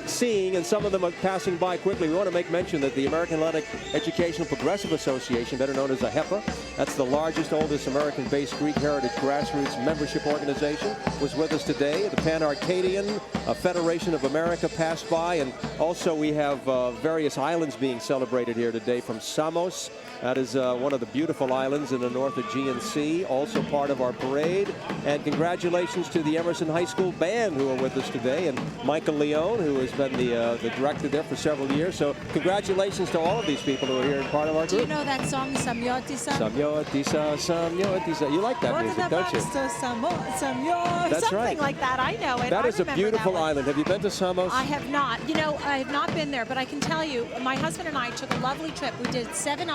Speaker 1: seeing, and some of them are passing by quickly. We want to make mention that the American Atlantic Educational Progressive Association, better known as AHEPA, that's the largest, oldest American-based Greek heritage grassroots membership organization, was with us today. The Pan-Arcadian Federation of America passed by, and also we have various islands being celebrated here today from Samos. That is one of the beautiful islands in the North Aegean Sea, also part of our parade. And congratulations to the Emerson High School Band who are with us today, and Michael Leone, who has been the director there for several years. So congratulations to all of these people who are here and part of our group.
Speaker 3: Do you know that song, Samyotisa?
Speaker 1: Samyotisa, Samyotisa. You like that music, don't you?
Speaker 3: That's
Speaker 1: Something
Speaker 3: right. Like that. I know it.
Speaker 1: That is a beautiful island. Have you been to Samos?
Speaker 3: I have not. I have not been there, but I can tell you, my husband and I took a lovely trip. We did 9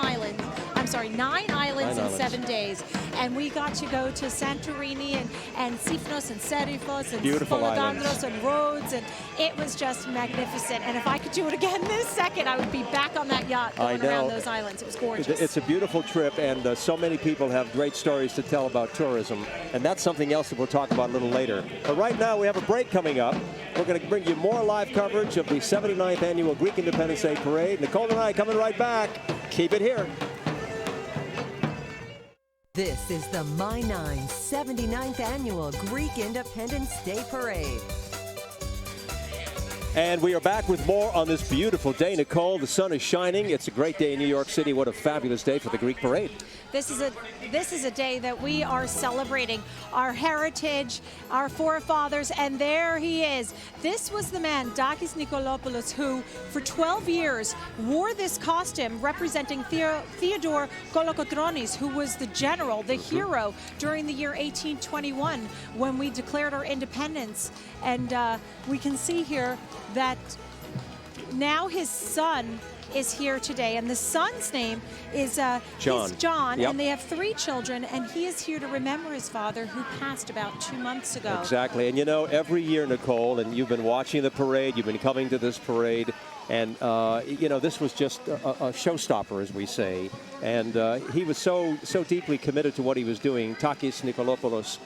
Speaker 3: islands in 7 days. And we got to go to Santorini and Sifnos and Serifos and Spolodandros and Rhodes, and it was just magnificent. And if I could do it again this second, I would be back on that yacht going around those islands. It was gorgeous.
Speaker 1: It's a beautiful trip, and so many people have great stories to tell about tourism, and that's something else that we'll talk about a little later. But right now, we have a break coming up. We're going to bring you more live coverage of the 79th Annual Greek Independence Day Parade. Nicole and I coming right back. Keep it here.
Speaker 2: This is the My 9 79th Annual Greek Independence Day Parade.
Speaker 1: And we are back with more on this beautiful day. Nicole, the sun is shining. It's a great day in New York City. What a fabulous day for the Greek parade.
Speaker 3: This is a day that we are celebrating our heritage, our forefathers, and there he is. This was the man, Dakis Nikolopoulos, who for 12 years wore this costume representing Theodore Kolokotronis, who was the general, the hero during the year 1821 when we declared our independence. And we can see here that now his son is here today, and the son's name is John,
Speaker 1: yep.
Speaker 3: And they have 3 children, and he is here to remember his father who passed about 2 months ago.
Speaker 1: Exactly, and every year, Nicole, and you've been watching the parade, you've been coming to this parade, And, this was just a showstopper, as we say. And he was so deeply committed to what he was doing, Takis Nikolopoulos.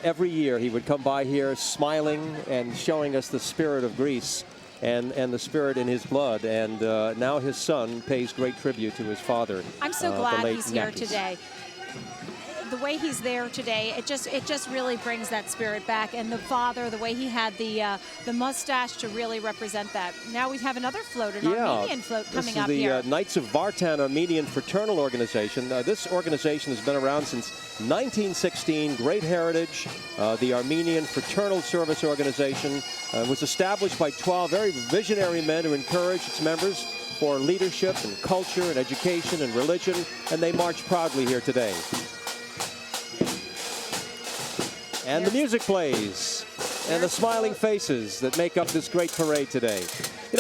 Speaker 1: Every year he would come by here smiling and showing us the spirit of Greece and the spirit in his blood. And now his son pays great tribute to his father.
Speaker 3: I'm so
Speaker 1: the
Speaker 3: glad
Speaker 1: late
Speaker 3: he's here
Speaker 1: Nakis.
Speaker 3: today. The way he's there today, it just really brings that spirit back. And the father, the way he had the mustache to really represent that. Now we have another float, an Armenian float coming up here.
Speaker 1: This is the Knights of Vartan Armenian Fraternal Organization. This organization has been around since 1916. Great heritage. The Armenian Fraternal Service Organization was established by 12 very visionary men who encouraged its members for leadership and culture and education and religion, and they march proudly here today. And the music plays, and the smiling faces that make up this great parade today.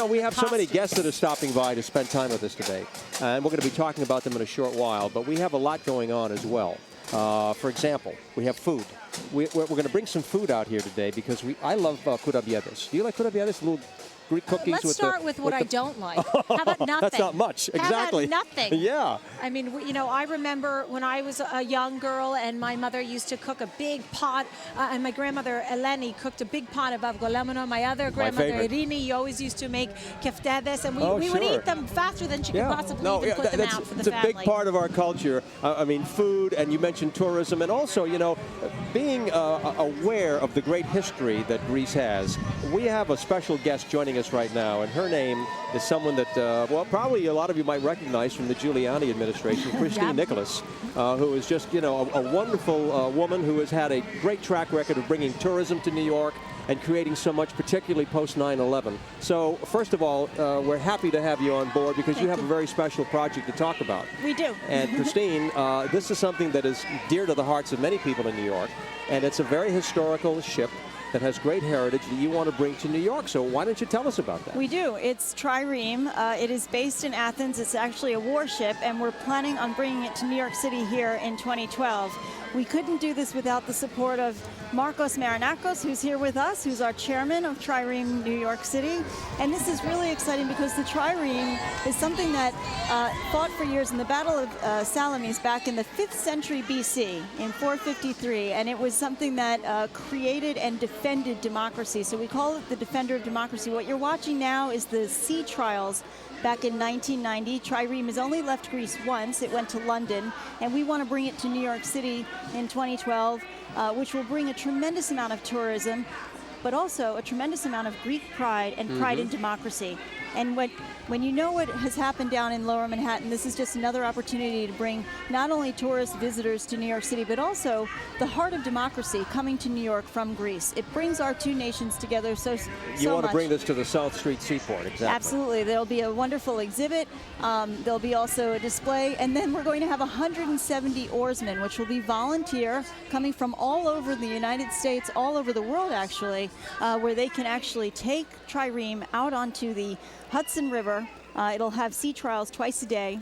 Speaker 1: We have so many guests that are stopping by to spend time with us today, and we're going to be talking about them in a short while, but we have a lot going on as well. For example, we have food. We're going to bring some food out here today because I love kurabiades. Do you like kurabiades? Little Greek cookies.
Speaker 3: Let's start with what I don't like. How about nothing?
Speaker 1: That's not much. Exactly.
Speaker 3: How about nothing?
Speaker 1: Yeah.
Speaker 3: I mean, I remember when I was a young girl and my mother used to cook a big pot, and my grandmother Eleni cooked a big pot of avgolemono. My other grandmother Irini always used to make keftedes, and we would eat them faster than she could possibly even put them out for the family.
Speaker 1: It's a big part of our culture. Food, and you mentioned tourism, and also, being aware of the great history that Greece has. We have a special guest joining us right now, and her name is someone that, probably a lot of you might recognize from the Giuliani administration, Christine Nicholas, who is just, a wonderful woman who has had a great track record of bringing tourism to New York and creating so much, particularly post 9/11. So, first of all, we're happy to have you on board because you have a very special project to talk about.
Speaker 3: We do.
Speaker 1: And Christine, this is something that is dear to the hearts of many people in New York, and it's a very historical ship that has great heritage that you want to bring to New York. So why don't you tell us about that?
Speaker 19: We do. It's Trireme. It is based in Athens. It's actually a warship, and we're planning on bringing it to New York City here in 2012. We couldn't do this without the support of Marcos Marinakos, who's here with us, who's our chairman of Trireme New York City. And this is really exciting because the Trireme is something that fought for years in the Battle of Salamis back in the 5th century BC in 453. And it was something that created and defended democracy. So we call it the Defender of Democracy. What you're watching now is the sea trials back in 1990. Trireme has only left Greece once. It went to London, and we want to bring it to New York City in 2012, which will bring a tremendous amount of tourism, but also a tremendous amount of Greek pride and pride in democracy. And when you know what has happened down in Lower Manhattan, this is just another opportunity to bring not only tourist visitors to New York City, but also the heart of democracy coming to New York from Greece. It brings our two nations together so much.
Speaker 1: You want to bring this to the South Street Seaport, exactly.
Speaker 19: Absolutely. There'll be a wonderful exhibit. There'll be also a display. And then we're going to have 170 oarsmen, which will be volunteer, coming from all over the United States, all over the world, actually, where they can actually take Trireme out onto the Hudson River. It'll have sea trials twice a day,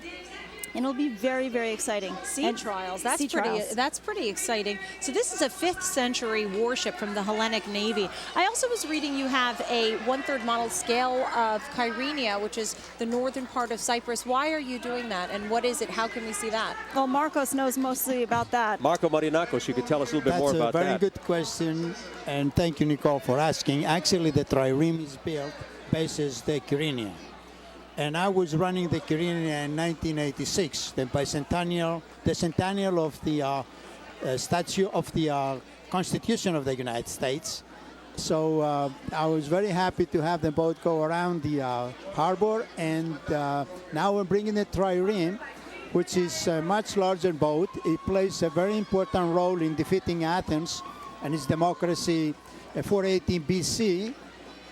Speaker 19: and it'll be very, very exciting.
Speaker 3: Sea trials. That's pretty exciting. So this is a 5th century warship from the Hellenic Navy. I also was reading you have a 1/3 model scale of Kyrenia, which is the northern part of Cyprus. Why are you doing that, and what is it? How can we see that?
Speaker 19: Well, Marcos knows mostly about that.
Speaker 1: Marco Marinakos, you could tell us a little bit more about that.
Speaker 20: That's a very good question, and thank you, Nicole, for asking. Actually, the Trireme is built bases the Kyrenia. And I was running the Kyrenia in 1986, the centennial of the statue of the Constitution of the United States. So I was very happy to have them both go around the harbor, and now we're bringing the Trireme, which is a much larger boat. It plays a very important role in defeating Athens and its democracy 418 BC,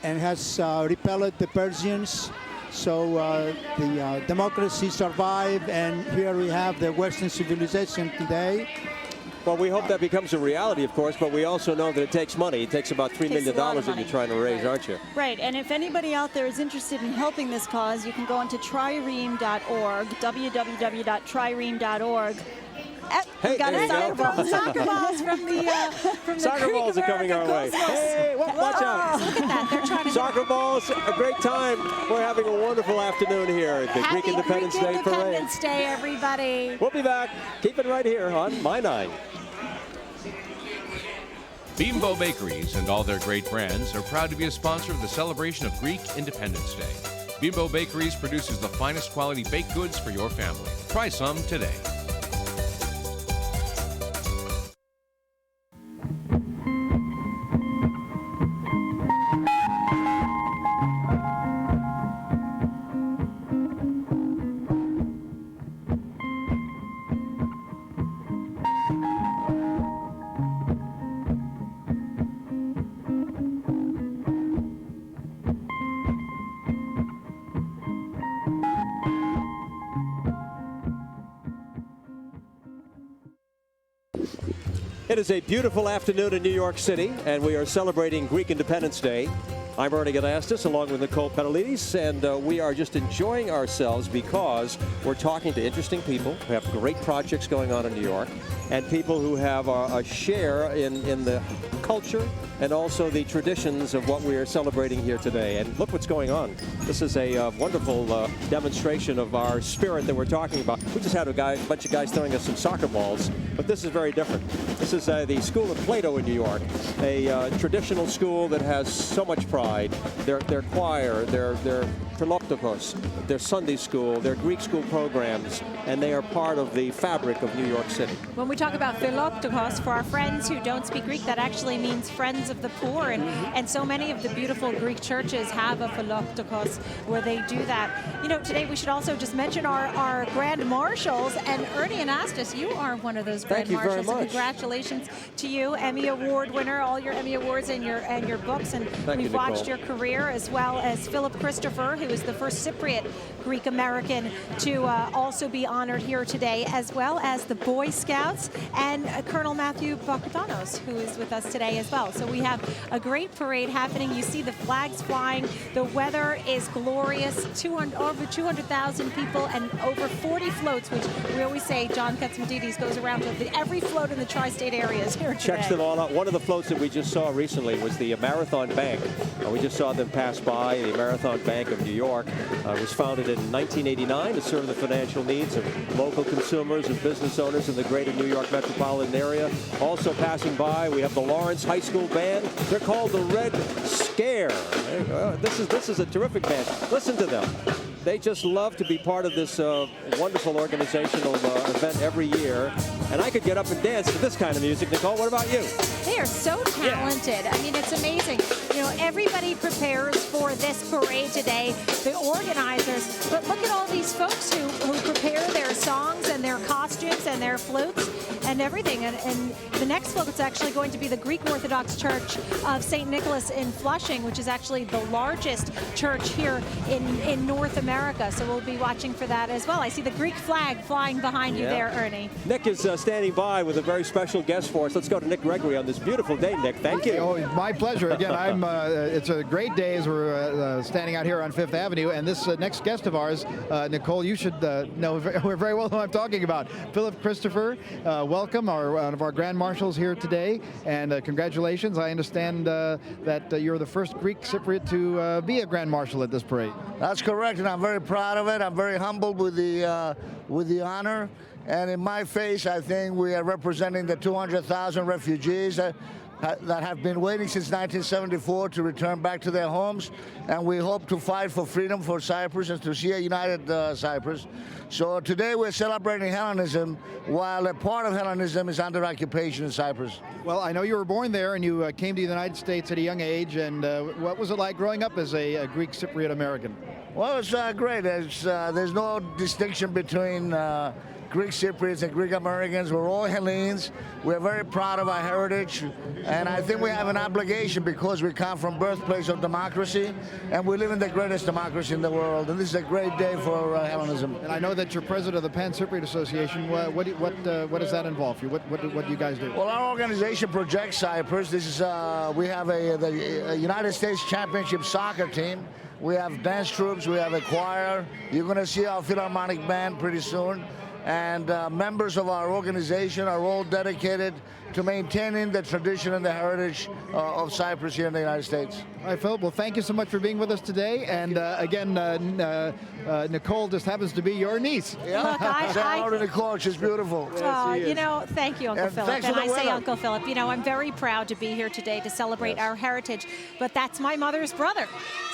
Speaker 20: and has repelled the Persians. So the democracy survived, and here we have the Western civilization today.
Speaker 1: Well, we hope that becomes a reality, of course, but we also know that it takes money. It takes about $3 million that you're trying to raise, aren't you?
Speaker 19: Right, and if anybody out there is interested in helping this cause, you can go onto trireme.org, www.trireme.org,
Speaker 3: We got
Speaker 1: there
Speaker 3: a
Speaker 1: you go.
Speaker 3: soccer balls from the
Speaker 1: Soccer
Speaker 3: Greek
Speaker 1: balls are coming our way.
Speaker 3: Cosmos.
Speaker 1: Hey, watch out.
Speaker 3: Look at that. They're trying to
Speaker 1: Soccer balls, a great time. We're having a wonderful afternoon here at the Greek Independence Day Parade.
Speaker 3: Happy Independence Day, everybody.
Speaker 1: We'll be back. Keep it right here on My 9.
Speaker 7: Bimbo Bakeries and all their great brands are proud to be a sponsor of the celebration of Greek Independence Day. Bimbo Bakeries produces the finest quality baked goods for your family. Try some today.
Speaker 1: It is a beautiful afternoon in New York City, and we are celebrating Greek Independence Day. I'm Ernie Galastis, along with Nicole Petalidis, and we are just enjoying ourselves because we're talking to interesting people who have great projects going on in New York, and people who have a share in the culture and also the traditions of what we are celebrating here today. And look what's going on. This is a wonderful demonstration of our spirit that we're talking about. We just had a bunch of guys throwing us some soccer balls, but this is very different. This is the School of Plato in New York, a traditional school that has so much pride. Their choir, their Philoptochos, their Sunday school, their Greek school programs, and they are part of the fabric of New York City.
Speaker 3: When we talk about Philoptochos, for our friends who don't speak Greek, that actually means friends of the poor, and so many of the beautiful Greek churches have a Philoptochos where they do that. You know, today we should also just mention our grand marshals, and Ernie Anastas, you are one of those grand marshals.
Speaker 1: Thank you very much.
Speaker 3: Congratulations to you, Emmy Award winner, all your Emmy Awards and your books, and we've watched your career, as well as Philip Christopher, who is the first Cypriot Greek American to also be honored here today, as well as the Boy Scouts and Colonel Matthew Bakutanos, who is with us today as well. So we have a great parade happening. You see the flags flying. The weather is glorious. Over 200,000 people and over 40 floats, which we always say John Katsimatidis goes around to every float in the tri-state areas here today.
Speaker 1: Checks them all out. One of the floats that we just saw recently was the Marathon Bank. We just saw them pass by. The Marathon Bank of New York was founded in 1989 to serve the financial needs of local consumers and business owners in the greater New York metropolitan area. Also passing by, we have the Lawrence High School Band. They're called the Red Scare. This is a terrific band. Listen to them. They just love to be part of this wonderful organizational event every year. And I could get up and dance to this kind of music. Nicole, what about you?
Speaker 3: They are so talented. I mean, it's amazing. You know, everybody prepares for this parade today, the organizers. But look at all these folks who prepare their songs and their costumes and their flutes and everything. And the next float is actually going to be the Greek Orthodox Church of St. Nicholas in Flushing, which is actually the largest church here in North America. So we'll be watching for that as well. I see the Greek flag flying behind you there, Ernie.
Speaker 1: Nick is standing by with a very special guest for us. Let's go to Nick Gregory on this beautiful day, Nick. Thank you.
Speaker 4: Oh, my pleasure. Again, it's a great day as we're standing out here on Fifth Avenue. And this next guest of ours, Nicole, you should know very well who I'm talking about. Philip Christopher, welcome, one of our Grand Marshals here today. And congratulations. I understand that you're the first Greek Cypriot to be a Grand Marshal at this parade.
Speaker 21: That's correct, and I'm very proud of it. I'm very humbled with the honor. And in my face, I think we are representing the 200,000 refugees that have been waiting since 1974 to return back to their homes. And we hope to fight for freedom for Cyprus and to see a united Cyprus. So today we're celebrating Hellenism, while a part of Hellenism is under occupation in Cyprus.
Speaker 4: Well, I know you were born there and you came to the United States at a young age. And what was it like growing up as a Greek Cypriot American?
Speaker 21: Well, it's great. There's no distinction between Greek Cypriots and Greek Americans. We're all Hellenes. We're very proud of our heritage, and I think we have an obligation because we come from birthplace of democracy, and we live in the greatest democracy in the world. And this is a great day for Hellenism.
Speaker 4: And I know that you're president of the Pan-Cypriot Association. What does that involve you? What do you guys do?
Speaker 21: Well, our organization projects Cyprus. This is we have the United States Championship soccer team. We have dance troops. We have a choir. You're going to see our Philharmonic band pretty soon. and members of our organization are all dedicated to maintaining the tradition and the heritage of Cyprus here in the United States.
Speaker 4: All right, Philip, well, thank you so much for being with us today. And again, Nicole just happens to be your niece.
Speaker 21: Yeah,
Speaker 3: Look,
Speaker 21: hello to Nicole, she's beautiful.
Speaker 3: You know, thank you, Uncle
Speaker 21: And
Speaker 3: Philip.
Speaker 21: thanks
Speaker 3: And
Speaker 21: for the
Speaker 3: I say
Speaker 21: weather.
Speaker 3: Uncle Philip, you know, I'm very proud to be here today to celebrate our heritage, but that's my mother's brother.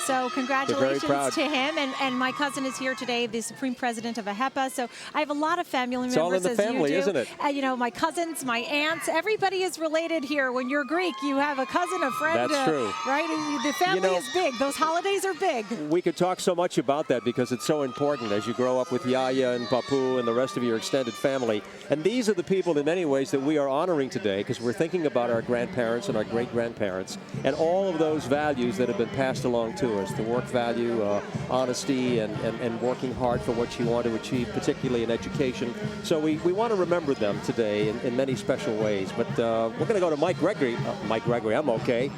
Speaker 3: So congratulations to him. And my cousin is here today, the Supreme President of AHEPA. So I have a lot of family members,
Speaker 1: all in the family,
Speaker 3: as you do.
Speaker 1: isn't it?
Speaker 3: You know, my cousins, my aunts, everybody is related here. When you're Greek, you have a cousin, a friend.
Speaker 1: That's true.
Speaker 3: Right? The family is big. Those holidays are big.
Speaker 1: We could talk so much about that because it's so important as you grow up with Yaya and Papu and the rest of your extended family. And these are the people in many ways that we are honoring today because we're thinking about our grandparents and our great-grandparents and all of those values that have been passed along to us, the work value, honesty, and working hard for what you want to achieve, particularly in education. So we want to remember them today in many special ways. But we're going to go to Mike Gregory. Mike Gregory, I'm okay.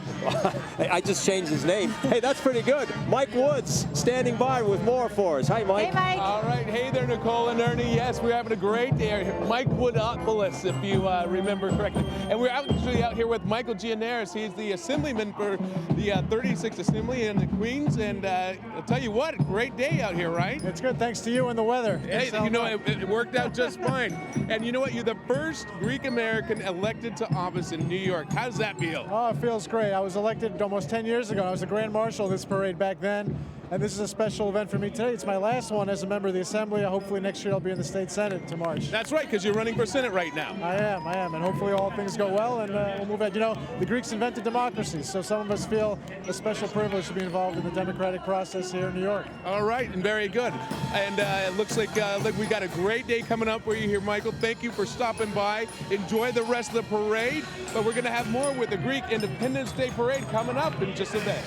Speaker 1: I just changed his name. Hey, that's pretty good. Mike Woods standing by with more for us. Hi, Mike.
Speaker 3: Hey, Mike.
Speaker 5: All right. Hey there, Nicole and Ernie. Yes, we're having a great day here. Mike Woodopoulos, if you remember correctly. And we're actually out here with Michael Gianaris. He's the assemblyman for the 36th Assembly in the Queens. And I'll tell you what, great day out here, right?
Speaker 8: It's good, thanks to you and the weather.
Speaker 5: Hey, you know, it worked out just fine. And you know what? You're the first Greek-American elected to office in New York. How does that feel?
Speaker 8: Oh, it feels great. I was elected almost 10 years ago. I was the Grand Marshal of this parade back then. And this is a special event for me today. It's my last one as a member of the Assembly. Hopefully next year I'll be in the State Senate to March.
Speaker 5: That's right, because you're running for Senate right now.
Speaker 8: I am. And hopefully all things go well and we'll move ahead. You know, the Greeks invented democracy, so some of us feel a special privilege to be involved in the democratic process here in New York.
Speaker 5: All right, and very good. And it looks like we got a great day coming up for you here, Michael. Thank you for stopping by. Enjoy the rest of the parade. But we're going to have more with the Greek Independence Day Parade coming up in just a bit.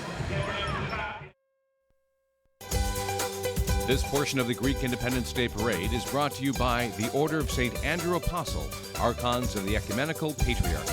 Speaker 7: This portion of the Greek Independence Day Parade is brought to you by the Order of St. Andrew Apostle, Archons of the Ecumenical Patriarch.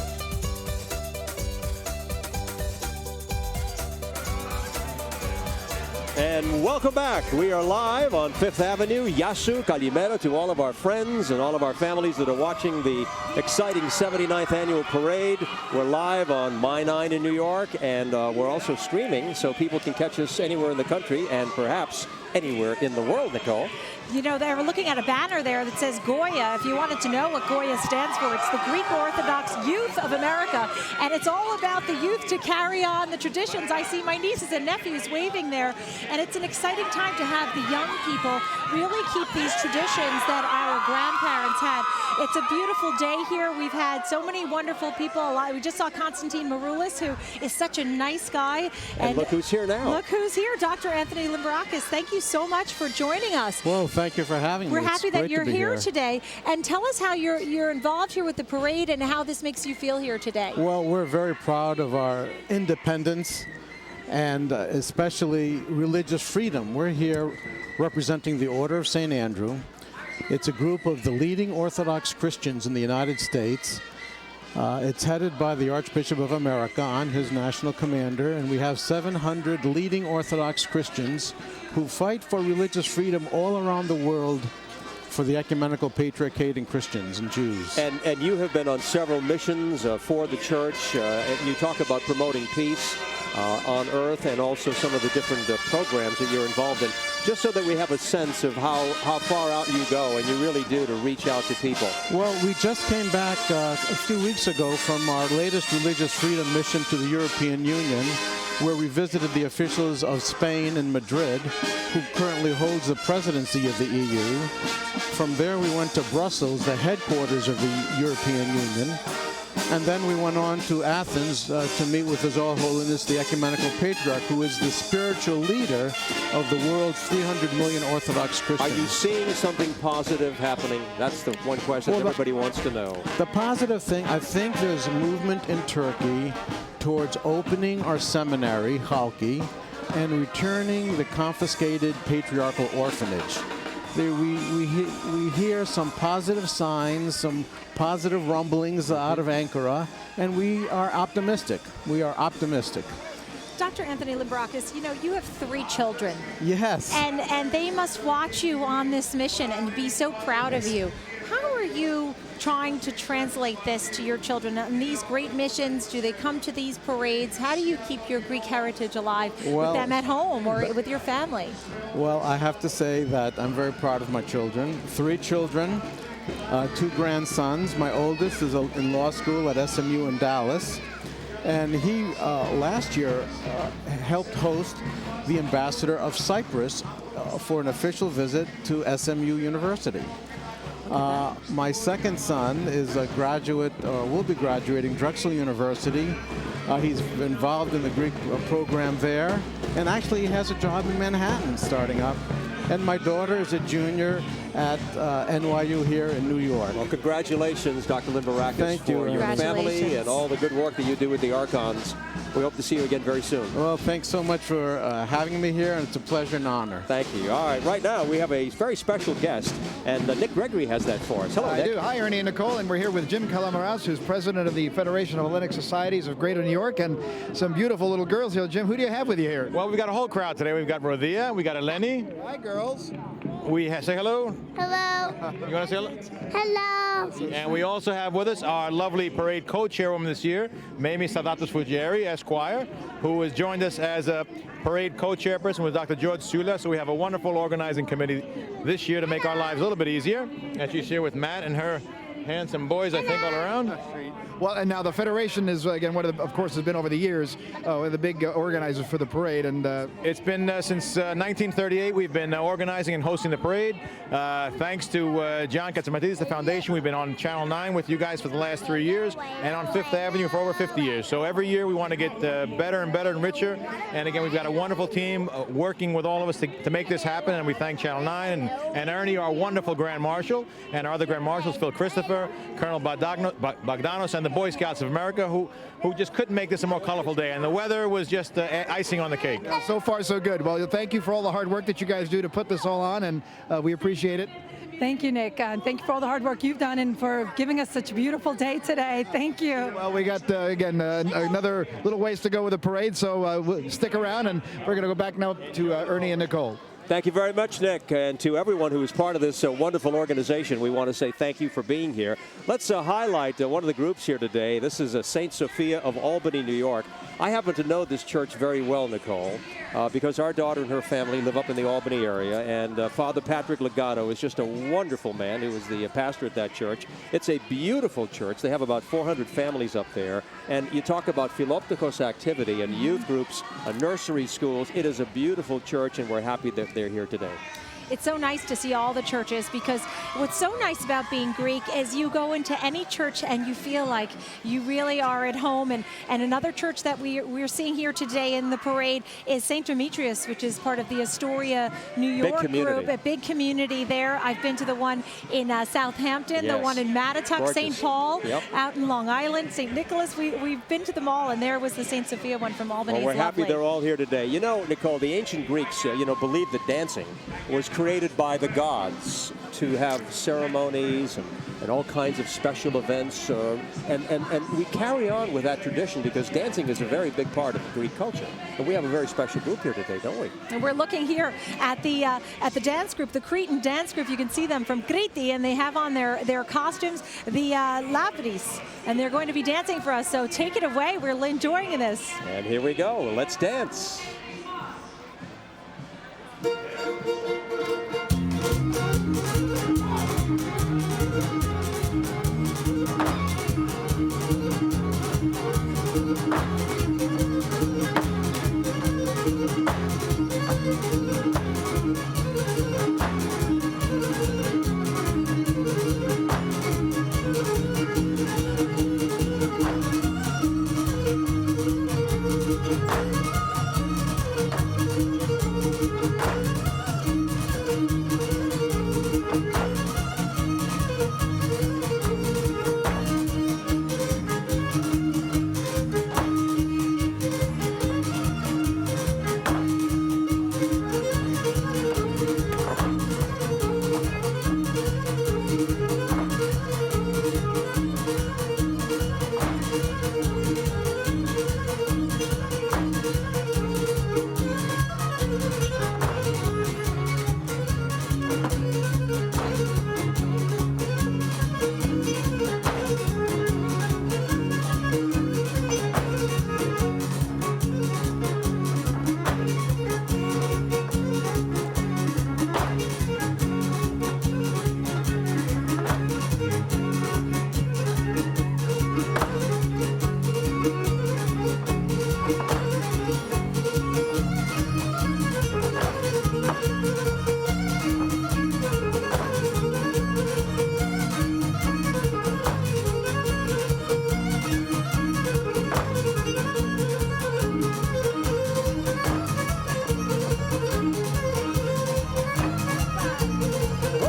Speaker 1: And welcome back. We are live on Fifth Avenue. Yasu, Kalimera to all of our friends and all of our families that are watching the exciting 79th Annual Parade. We're live on My 9 in New York, and we're also streaming so people can catch us anywhere in the country and perhaps anywhere in the world, Nicole.
Speaker 3: You know, they were looking at a banner there that says Goya. If you wanted to know what Goya stands for, it's the Greek Orthodox Youth of America. And it's all about the youth to carry on the traditions. I see my nieces and nephews waving there. And it's an exciting time to have the young people really keep these traditions that our grandparents had. It's a beautiful day here. We've had so many wonderful people. We just saw Konstantin Maroulis, who is such a nice guy.
Speaker 1: And look who's here now.
Speaker 3: Look who's here, Dr. Anthony Limbrakis. Thank you so much for joining us.
Speaker 8: Well, thank you for having me.
Speaker 3: We're happy that you're here today. And tell us how you're involved here with the parade and how this makes you feel here today.
Speaker 8: Well, we're very proud of our independence and especially religious freedom. We're here representing the Order of St. Andrew. It's a group of the leading Orthodox Christians in the United States. It's headed by the Archbishop of America. I'm his national commander, and we have 700 leading Orthodox Christians who fight for religious freedom all around the world for the ecumenical patriarchate and Christians and Jews.
Speaker 1: And you have been on several missions for the church. And you talk about promoting peace on earth and also some of the different programs that you're involved in, just so that we have a sense of how far out you go and you really do to reach out to people.
Speaker 8: Well, we just came back a few weeks ago from our latest religious freedom mission to the European Union, where we visited the officials of Spain and Madrid, who currently holds the presidency of the EU. From there, we went to Brussels, the headquarters of the European Union. And then we went on to Athens to meet with His All Holiness, the Ecumenical Patriarch, who is the spiritual leader of the world's 300 million Orthodox Christians.
Speaker 1: Are you seeing something positive happening? That's the one question everybody wants to know.
Speaker 8: The positive thing, I think there's a movement in Turkey towards opening our seminary, Halki, and returning the confiscated patriarchal orphanage. We hear some positive signs, some positive rumblings out of Ankara, and we are optimistic.
Speaker 3: Dr. Anthony Limbrakis, you know, you have 3 children.
Speaker 8: Yes.
Speaker 3: And they must watch you on this mission and be so proud of you. How are you trying to translate this to your children? And these great missions, do they come to these parades? How do you keep your Greek heritage alive with them at home or with your family?
Speaker 8: Well, I have to say that I'm very proud of my children. 3 children, 2 grandsons. My oldest is in law school at SMU in Dallas. And he, last year, helped host the ambassador of Cyprus for an official visit to SMU University. My second son is a graduate, will be graduating Drexel University. He's involved in the Greek program there, and actually he has a job in Manhattan starting up. And my daughter is a junior at NYU here in New York.
Speaker 1: Well, congratulations, Dr. Limbrakis,
Speaker 8: Thank you.
Speaker 1: for your family and all the good work that you do with the Archons. We hope to see you again very soon.
Speaker 8: Well, thanks so much for having me here, and it's a pleasure and honor.
Speaker 1: Thank you. All right, right now we have a very special guest, and Nick Gregory has that for us. Hello, Nick.
Speaker 4: I do. Hi, Ernie and Nicole, and we're here with Jim Calamaras, who's president of the Federation of Hellenic Societies of Greater New York, and some beautiful little girls here. Jim, who do you have with you here?
Speaker 9: Well, we've got a whole crowd today. We've got Rodia, we got Eleni.
Speaker 4: Hi, girls.
Speaker 9: We say hello.
Speaker 11: Hello.
Speaker 9: You want to say hello?
Speaker 11: Hello.
Speaker 9: And we also have with us our lovely parade co-chairwoman this year, Mamie Sadatos Fujieri, Esquire, who has joined us as a parade co-chairperson with Dr. George Sula. So we have a wonderful organizing committee this year to make our lives a little bit easier. And she's here with Matt and her handsome boys, I think, all around.
Speaker 4: Well, and now the Federation is, again, one of the, of course, has been over the years, one of the big organizers for the parade. And
Speaker 9: it's been since 1938 we've been organizing and hosting the parade. Thanks to John Katsamatidis, the foundation, we've been on Channel 9 with you guys for the last 3 years, and on Fifth Avenue for over 50 years. So every year we want to get better and better and richer. And again, we've got a wonderful team working with all of us to make this happen, and we thank Channel 9 and Ernie, our wonderful Grand Marshal, and our other Grand Marshals, Phil Christopher, Colonel Bogdanos, and the Boy Scouts of America, who just couldn't make this a more colorful day. And the weather was just icing on the cake.
Speaker 4: So far, so good. Well, thank you for all the hard work that you guys do to put this all on, and we appreciate it.
Speaker 22: Thank you, Nick. And thank you for all the hard work you've done and for giving us such a beautiful day today. Thank you.
Speaker 4: Well, we got, again, another little ways to go with the parade, so we'll stick around, and we're going to go back now to Ernie and Nicole.
Speaker 1: Thank you very much, Nick, and to everyone who is part of this wonderful organization, we want to say thank you for being here. Let's highlight one of the groups here today. This is St. Sophia of Albany, New York. I happen to know this church very well, Nicole, because our daughter and her family live up in the Albany area, and Father Patrick Legato is just a wonderful man who is the pastor at that church. It's a beautiful church. They have about 400 families up there, and you talk about Philoptikos activity and youth groups, nursery schools. It is a beautiful church, and we're happy that they're here today.
Speaker 3: It's so nice to see all the churches, because what's so nice about being Greek is you go into any church and you feel like you really are at home. And another church that we're seeing here today in the parade is St. Demetrius, which is part of the Astoria, New York group, a big community there. I've been to the one in Southampton, the one in Mattituck, St. Paul, out in Long Island, St. Nicholas. We've been to them all, and there was the St. Sophia one from Albany.
Speaker 1: Well, we're happy they're all here today. You know, Nicole, the ancient Greeks, believed that dancing was created by the gods to have ceremonies and all kinds of special events, and we carry on with that tradition because dancing is a very big part of Greek culture. And we have a very special group here today, don't we?
Speaker 3: And we're looking here at the dance group, the Cretan dance group. You can see them from Crete, and they have on their costumes, the lavris, and they're going to be dancing for us. So take it away. We're enjoying this.
Speaker 1: And here we go. Let's dance.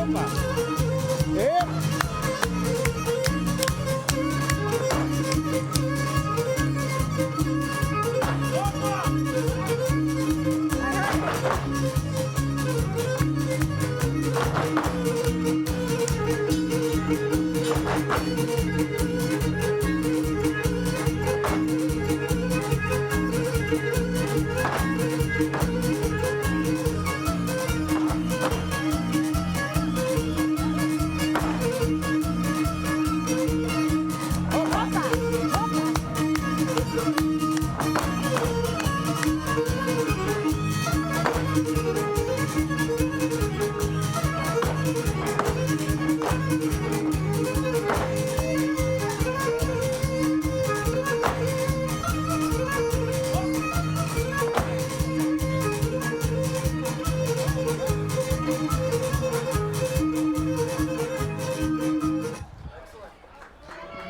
Speaker 4: Yep.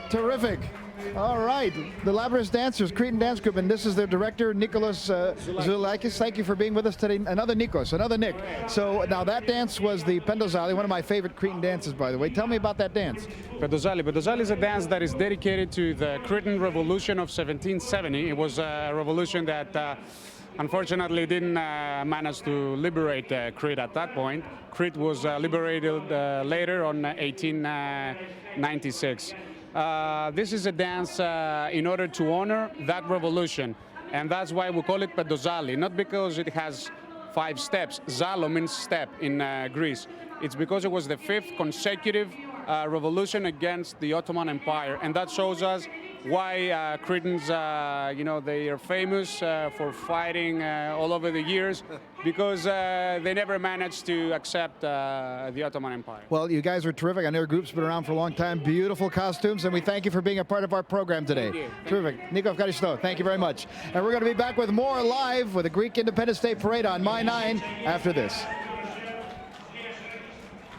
Speaker 4: Terrific. All right, the Labrador Dancers, Cretan Dance Group, and this is their director, Nicholas Zoulakis. Thank you for being with us today. Another Nikos, another Nick. So now that dance was the Pendozali, one of my favorite Cretan dances, by the way. Tell me about that dance.
Speaker 10: Pendozali is a dance that is dedicated to the Cretan Revolution of 1770. It was a revolution that unfortunately didn't manage to liberate Crete at that point. Crete was liberated later on 1896. This is a dance in order to honor that revolution, and that's why we call it Pendozali, not because it has 5 steps. Zalo means step in Greece. It's because it was the 5th consecutive revolution against the Ottoman Empire, and that shows us why Cretans, they are famous for fighting all over the years, because they never managed to accept the Ottoman Empire.
Speaker 4: Well, you guys are terrific. I know your group's been around for a long time. Beautiful costumes, and we thank you for being a part of our program today.
Speaker 10: Thank you.
Speaker 4: Terrific. Nico Evkaristo, thank you very much. And we're going to be back with more live with the Greek Independence Day Parade on My 9 after this.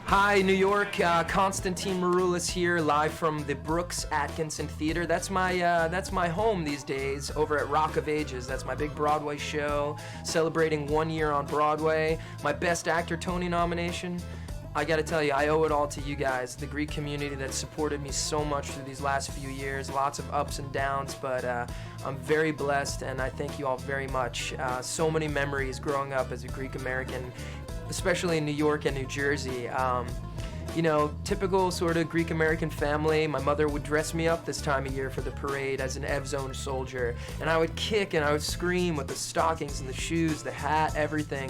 Speaker 12: Hi, New York. Konstantin Maroulis here, live from the Brooks Atkinson Theater. That's my home these days, over at Rock of Ages. That's my big Broadway show, celebrating 1 year on Broadway. My Best Actor Tony nomination. I gotta tell you, I owe it all to you guys, the Greek community that supported me so much through these last few years. Lots of ups and downs, but I'm very blessed, and I thank you all very much. So many memories growing up as a Greek American, especially in New York and New Jersey. Typical sort of Greek American family. My mother would dress me up this time of year for the parade as an Evzone soldier, and I would kick and I would scream with the stockings and the shoes, the hat, everything.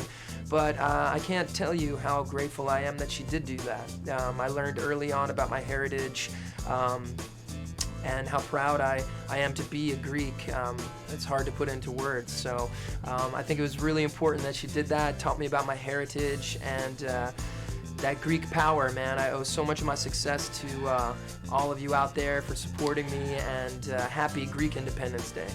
Speaker 12: But I can't tell you how grateful I am that she did do that. I learned early on about my heritage and how proud I am to be a Greek. It's hard to put into words. So I think it was really important that she did that, taught me about my heritage, and that Greek power, man. I owe so much of my success to all of you out there for supporting me, and happy Greek Independence Day.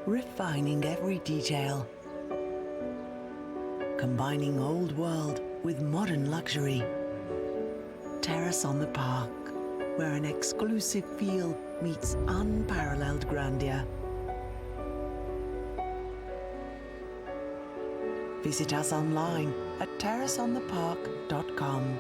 Speaker 23: Refining every detail, combining old world with modern luxury. Terrace on the Park, where an exclusive feel meets unparalleled grandeur. Visit us online at terraceonthepark.com.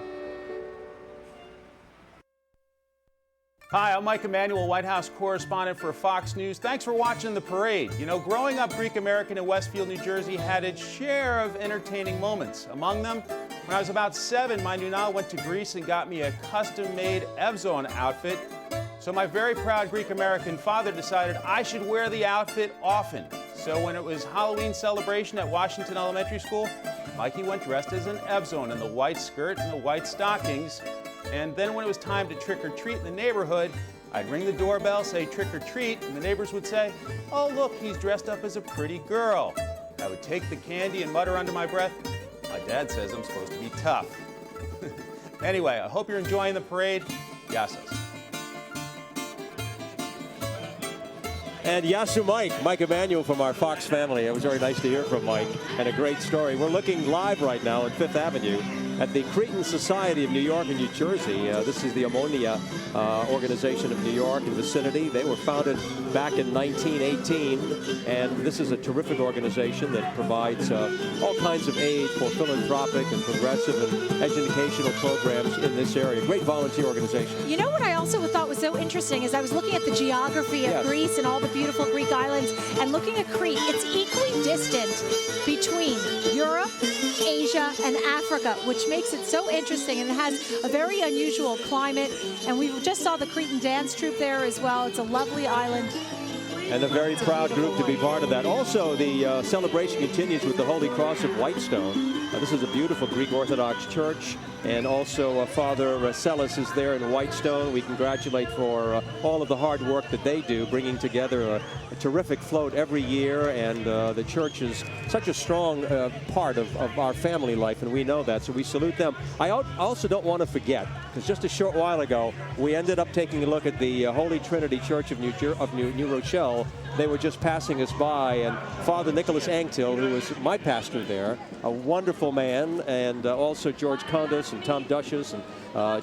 Speaker 24: Hi, I'm Mike Emanuel, White House correspondent for Fox News. Thanks for watching the parade. Growing up Greek American in Westfield, New Jersey had its share of entertaining moments. Among them, when I was about 7, my nuna went to Greece and got me a custom-made Evzone outfit. So my very proud Greek American father decided I should wear the outfit often. So when it was Halloween celebration at Washington Elementary School, Mikey went dressed as an Evzone in the white skirt and the white stockings. And then when it was time to trick or treat in the neighborhood, I'd ring the doorbell, say trick or treat, and the neighbors would say, "Oh, look, he's dressed up as a pretty girl." I would take the candy and mutter under my breath, "My dad says I'm supposed to be tough." Anyway, I hope you're enjoying the parade. Yasos.
Speaker 1: And Yasu Mike Emanuel from our Fox family. It was very nice to hear from Mike, and a great story. We're looking live right now on 5th Avenue at the Cretan Society of New York and New Jersey. This is the Omospondia organization of New York and vicinity. They were founded back in 1918, and this is a terrific organization that provides all kinds of aid for philanthropic and progressive and educational programs in this area. Great volunteer organization.
Speaker 3: You know what I also thought was so interesting is I was looking at the geography of Greece and all the beautiful Greek islands, and looking at Crete, it's equidistant between Europe, Asia, and Africa, which makes it so interesting, and it has a very unusual climate. And we just saw the Cretan dance troupe there as well. It's a lovely island.
Speaker 1: And a very proud group to be part of that. Also, the celebration continues with the Holy Cross of Whitestone. This is a beautiful Greek Orthodox church, and also Father Celis is there in Whitestone. We congratulate for all of the hard work that they do, bringing together a terrific float every year, and the church is such a strong part of our family life, and we know that, so we salute them. I also don't want to forget, because just a short while ago, we ended up taking a look at the Holy Trinity Church of New Rochelle. They were just passing us by, and Father Nicholas Anctil, who was my pastor there, a wonderful man, and also George Condos and Tom Duchess and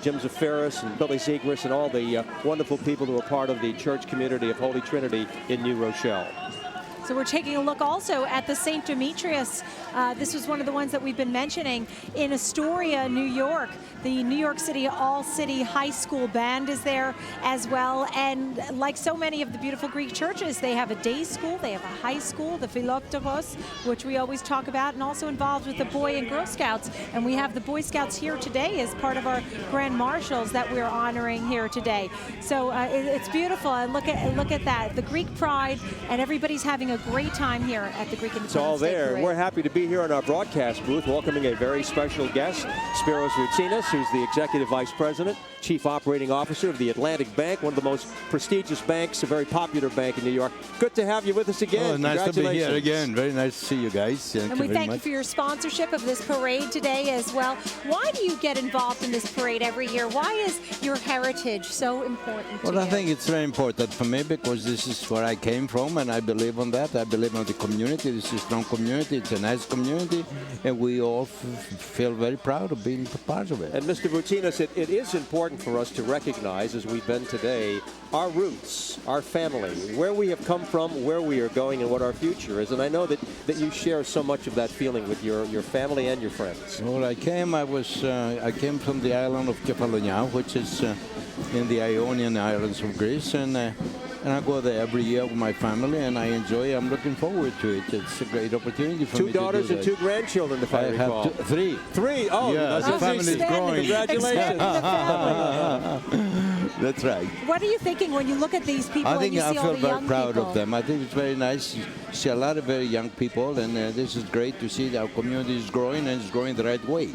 Speaker 1: Jim Zafiris and Billy Zegras and all the wonderful people who are part of the church community of Holy Trinity in New Rochelle.
Speaker 3: So we're taking a look also at the St. Demetrius. This was one of the ones that we've been mentioning in Astoria, New York. The New York City All-City High School Band is there as well. And like so many of the beautiful Greek churches, they have a day school, they have a high school, the Philopteros, which we always talk about, and also involved with the Boy and Girl Scouts. And we have the Boy Scouts here today as part of our Grand Marshals that we're honoring here today. So it's beautiful. And look at that, the Greek pride, and everybody's having a great time here at the Greek Independence
Speaker 1: It's all there.
Speaker 3: Day Parade.
Speaker 1: We're happy to be here in our broadcast booth, welcoming a very special guest, Spiros Voutsinas, who's the Executive Vice President, Chief Operating Officer of the Atlantic Bank, one of the most prestigious banks, a very popular bank in New York. Good to have you with us again.
Speaker 13: Oh, nice to be here again. Very nice to see you guys.
Speaker 3: And we thank you for your sponsorship of this parade today as well. Why do you get involved in this parade every year? Why is your heritage so important to you?
Speaker 13: Well, I think it's very important for me because this is where I came from, and I believe on that. I believe in the community. This is a strong community. It's a nice community, and we all feel very proud of being part of it.
Speaker 1: And Mr. Voutsinas, it is important for us to recognize, as we've been today, our roots, our family, where we have come from, where we are going, and what our future is. And I know that you share so much of that feeling with your family and your friends.
Speaker 13: Well, I came from the island of Kefalonia, which is in the Ionian Islands of Greece, and I go there every year with my family, and I enjoy. I'm looking forward to it. It's a great opportunity for me to do that. 2 daughters
Speaker 1: and 2 grandchildren, if I recall.
Speaker 13: Have 3.
Speaker 1: 3? Oh,
Speaker 13: yeah, the family is growing.
Speaker 1: Congratulations.
Speaker 13: That's right.
Speaker 3: What are you thinking when you look at these people and you see all the young people?
Speaker 13: I feel very proud of them. I think it's very nice to see a lot of very young people, and this is great to see that our community is growing, and it's growing the right way.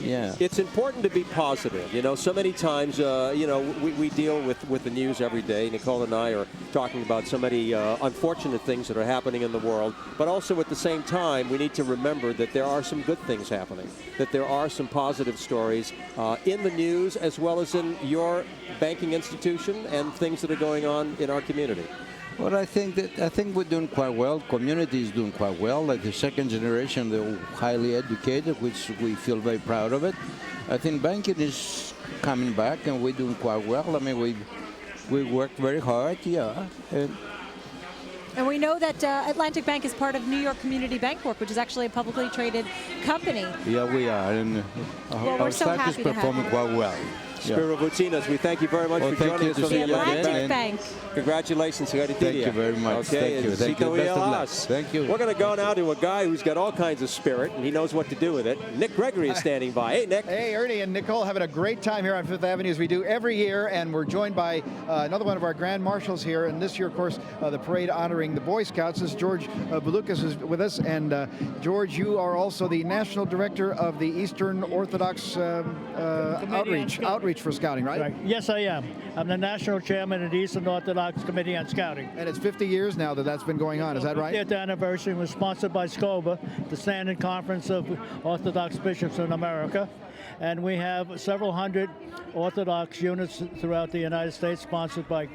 Speaker 13: Yeah.
Speaker 1: It's important to be positive. You know, so many times, we deal with the news every day. Nicole and I are talking about so many unfortunate things that are happening in the world. But also at the same time, we need to remember that there are some good things happening, that there are some positive stories in the news as well as in your banking institution and things that are going on in our community.
Speaker 13: Well, I think we're doing quite well. Community is doing quite well. Like the second generation, they're highly educated, which we feel very proud of it. I think banking is coming back, and we're doing quite well. I mean, we worked very hard, yeah.
Speaker 3: And we know that Atlantic Bank is part of New York Community Bancorp, which is actually a publicly traded company.
Speaker 13: Yeah, we are, and our stock is performing quite well.
Speaker 1: Spiros Voutsinas, we thank you very much for joining us from the Atlantic Bank. Congratulations.
Speaker 13: Thank you very much.
Speaker 1: Okay,
Speaker 13: thank you. Best of luck. Thank you.
Speaker 1: We're going to go now to a guy who's got all kinds of spirit, and he knows what to do with it. Nick Gregory is standing by. Hey, Nick.
Speaker 4: Hey, Ernie and Nicole, having a great time here on Fifth Avenue as we do every year, and we're joined by another one of our Grand Marshals here. And this year, of course, the parade honoring the Boy Scouts. This is George Bouloukas is with us. And George, you are also the National Director of the Eastern Orthodox Outreach for Scouting, right?
Speaker 14: Yes, I am. I'm the National Chairman of the Eastern Orthodox Committee on Scouting.
Speaker 4: And it's 50 years now that's been going on, is that right?
Speaker 14: The 50th anniversary was sponsored by SCOBA, the Standing Conference of Orthodox Bishops in America. And we have several hundred Orthodox units throughout the United States sponsored by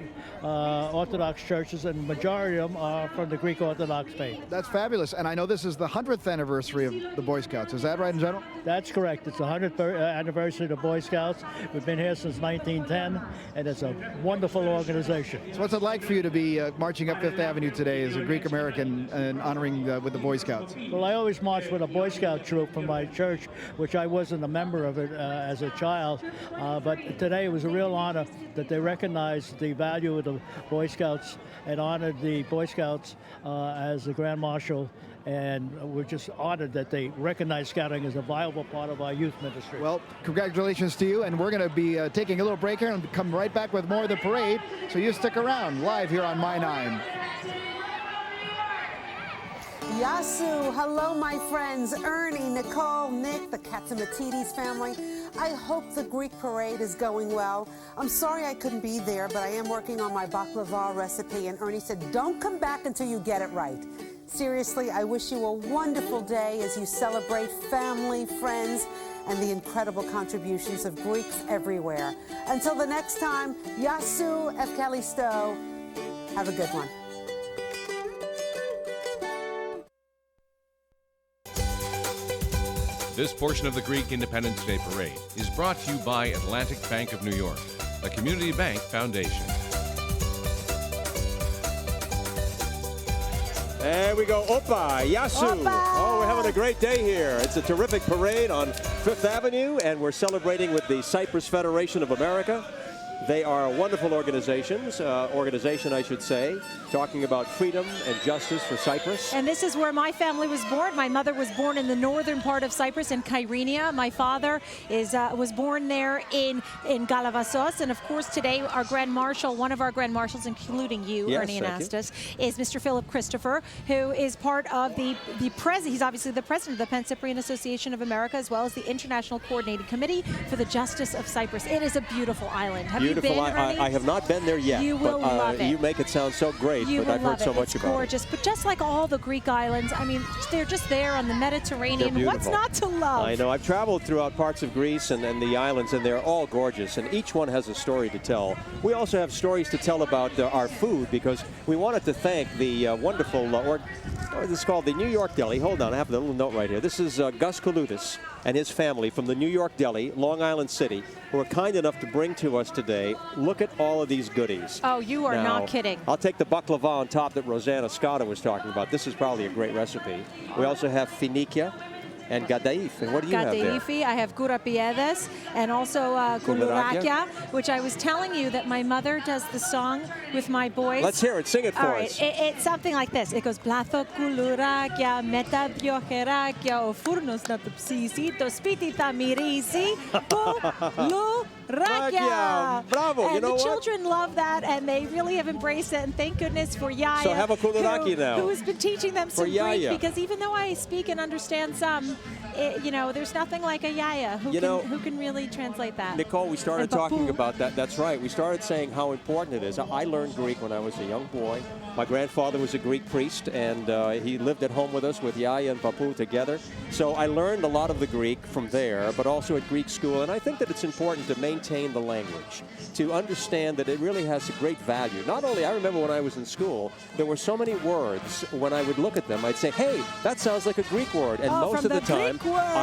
Speaker 14: Orthodox churches, and the majority of them are from the Greek Orthodox faith.
Speaker 4: That's fabulous. And I know this is the 100th anniversary of the Boy Scouts. Is that right, in general?
Speaker 14: That's correct. It's the 100th anniversary of the Boy Scouts. We've been here since 1910, and it's a wonderful organization.
Speaker 4: So what's it like for you to be marching up Fifth Avenue today as a Greek American and honoring with the Boy Scouts?
Speaker 14: Well, I always marched with a Boy Scout troop from my church, which I wasn't a member of it as a child. But today it was a real honor that they recognized the value of the Boy Scouts and honored the Boy Scouts as the Grand Marshal. And we're just honored that they recognize scouting as a viable part of our youth ministry.
Speaker 4: Well, congratulations to you, and we're going to be taking a little break here and come right back with more of the parade, so you stick around live here on My 9.
Speaker 6: Yasu, hello my friends, Ernie, Nicole, Nick, the Katsamatides family. I hope the Greek parade is going well. I'm sorry I couldn't be there, but I am working on my baklava recipe, and Ernie said, don't come back until you get it right. Seriously, I wish you a wonderful day as you celebrate family, friends, and the incredible contributions of Greeks everywhere. Until the next time, Yasu Efkalisto. Have a good one.
Speaker 7: This portion of the Greek Independence Day Parade is brought to you by Atlantic Bank of New York, a community bank foundation.
Speaker 1: There we go. Opa, Yasu.
Speaker 3: Opa!
Speaker 1: Oh, we're having a great day here. It's a terrific parade on Fifth Avenue, and we're celebrating with the Cyprus Federation of America. They are a wonderful organization, I should say, talking about freedom and justice for Cyprus.
Speaker 3: And this is where my family was born. My mother was born in the northern part of Cyprus in Kyrenia. My father was born there in Galavassos. And of course, today our Grand Marshal, one of our Grand Marshals, including you,
Speaker 1: Yes,
Speaker 3: Ernie Anastas,
Speaker 1: you.
Speaker 3: is Mr. Philip Christopher, who is part of he's obviously the president of the Pan-Cyprian Association of America, as well as the International Coordinating Committee for the Justice of Cyprus. It is a beautiful island. Have
Speaker 1: Beautiful.
Speaker 3: you been, Ernie?
Speaker 1: I have not been there yet.
Speaker 3: You will love it.
Speaker 1: You make it sound so great, but I've heard so much about it.
Speaker 3: It's gorgeous, but just like all the Greek islands, I mean, they're just there on the Mediterranean. What's not to love?
Speaker 1: I know. I've traveled throughout parts of Greece and the islands, and they're all gorgeous, and each one has a story to tell. We also have stories to tell about our food, because we wanted to thank the wonderful, this is called the New York Deli. Hold on, I have the little note right here. This is Gus Kouloutis and his family from the New York Deli, Long Island City, who are kind enough to bring to us today. Look at all of these goodies.
Speaker 3: Oh, you are not kidding.
Speaker 1: I'll take the baklava on top that Rosanna Scotta was talking about. This is probably a great recipe. We also have finikia and gadaif. And what do you have there?
Speaker 3: Gadaifi, I have kourapiedes, and also koulurakia, which I was telling you that my mother does the song with my boys.
Speaker 1: Let's hear it. Sing it for us.
Speaker 3: It's something like this. It goes, πλάθω κουλουράκια με τα δυο χεράκια, ο φούρνος να το ψήσει, το σπίτι θα μυρίσει, κουλουράκια.
Speaker 1: Bravo,
Speaker 3: and
Speaker 1: you know
Speaker 3: the
Speaker 1: what?
Speaker 3: children love that, and they really have embraced it, and thank goodness for Yaya,
Speaker 1: So have a kouluraki now.
Speaker 3: who's been teaching them some
Speaker 1: For
Speaker 3: Greek,
Speaker 1: Yaya.
Speaker 3: because even though I speak and understand some, there's nothing like a Yaya who can really translate that.
Speaker 1: Nicole, we started
Speaker 3: And
Speaker 1: talking
Speaker 3: Papu.
Speaker 1: about that. That's right. We started saying how important it is. I learned Greek when I was a young boy. My grandfather was a Greek priest, and he lived at home with us with Yaya and Papu together. So I learned a lot of the Greek from there, but also at Greek school. And I think that it's important to maintain the language, to understand that it really has a great value. Not only, I remember when I was in school, there were so many words, when I would look at them, I'd say, hey, that sounds like a Greek word. And most of the time,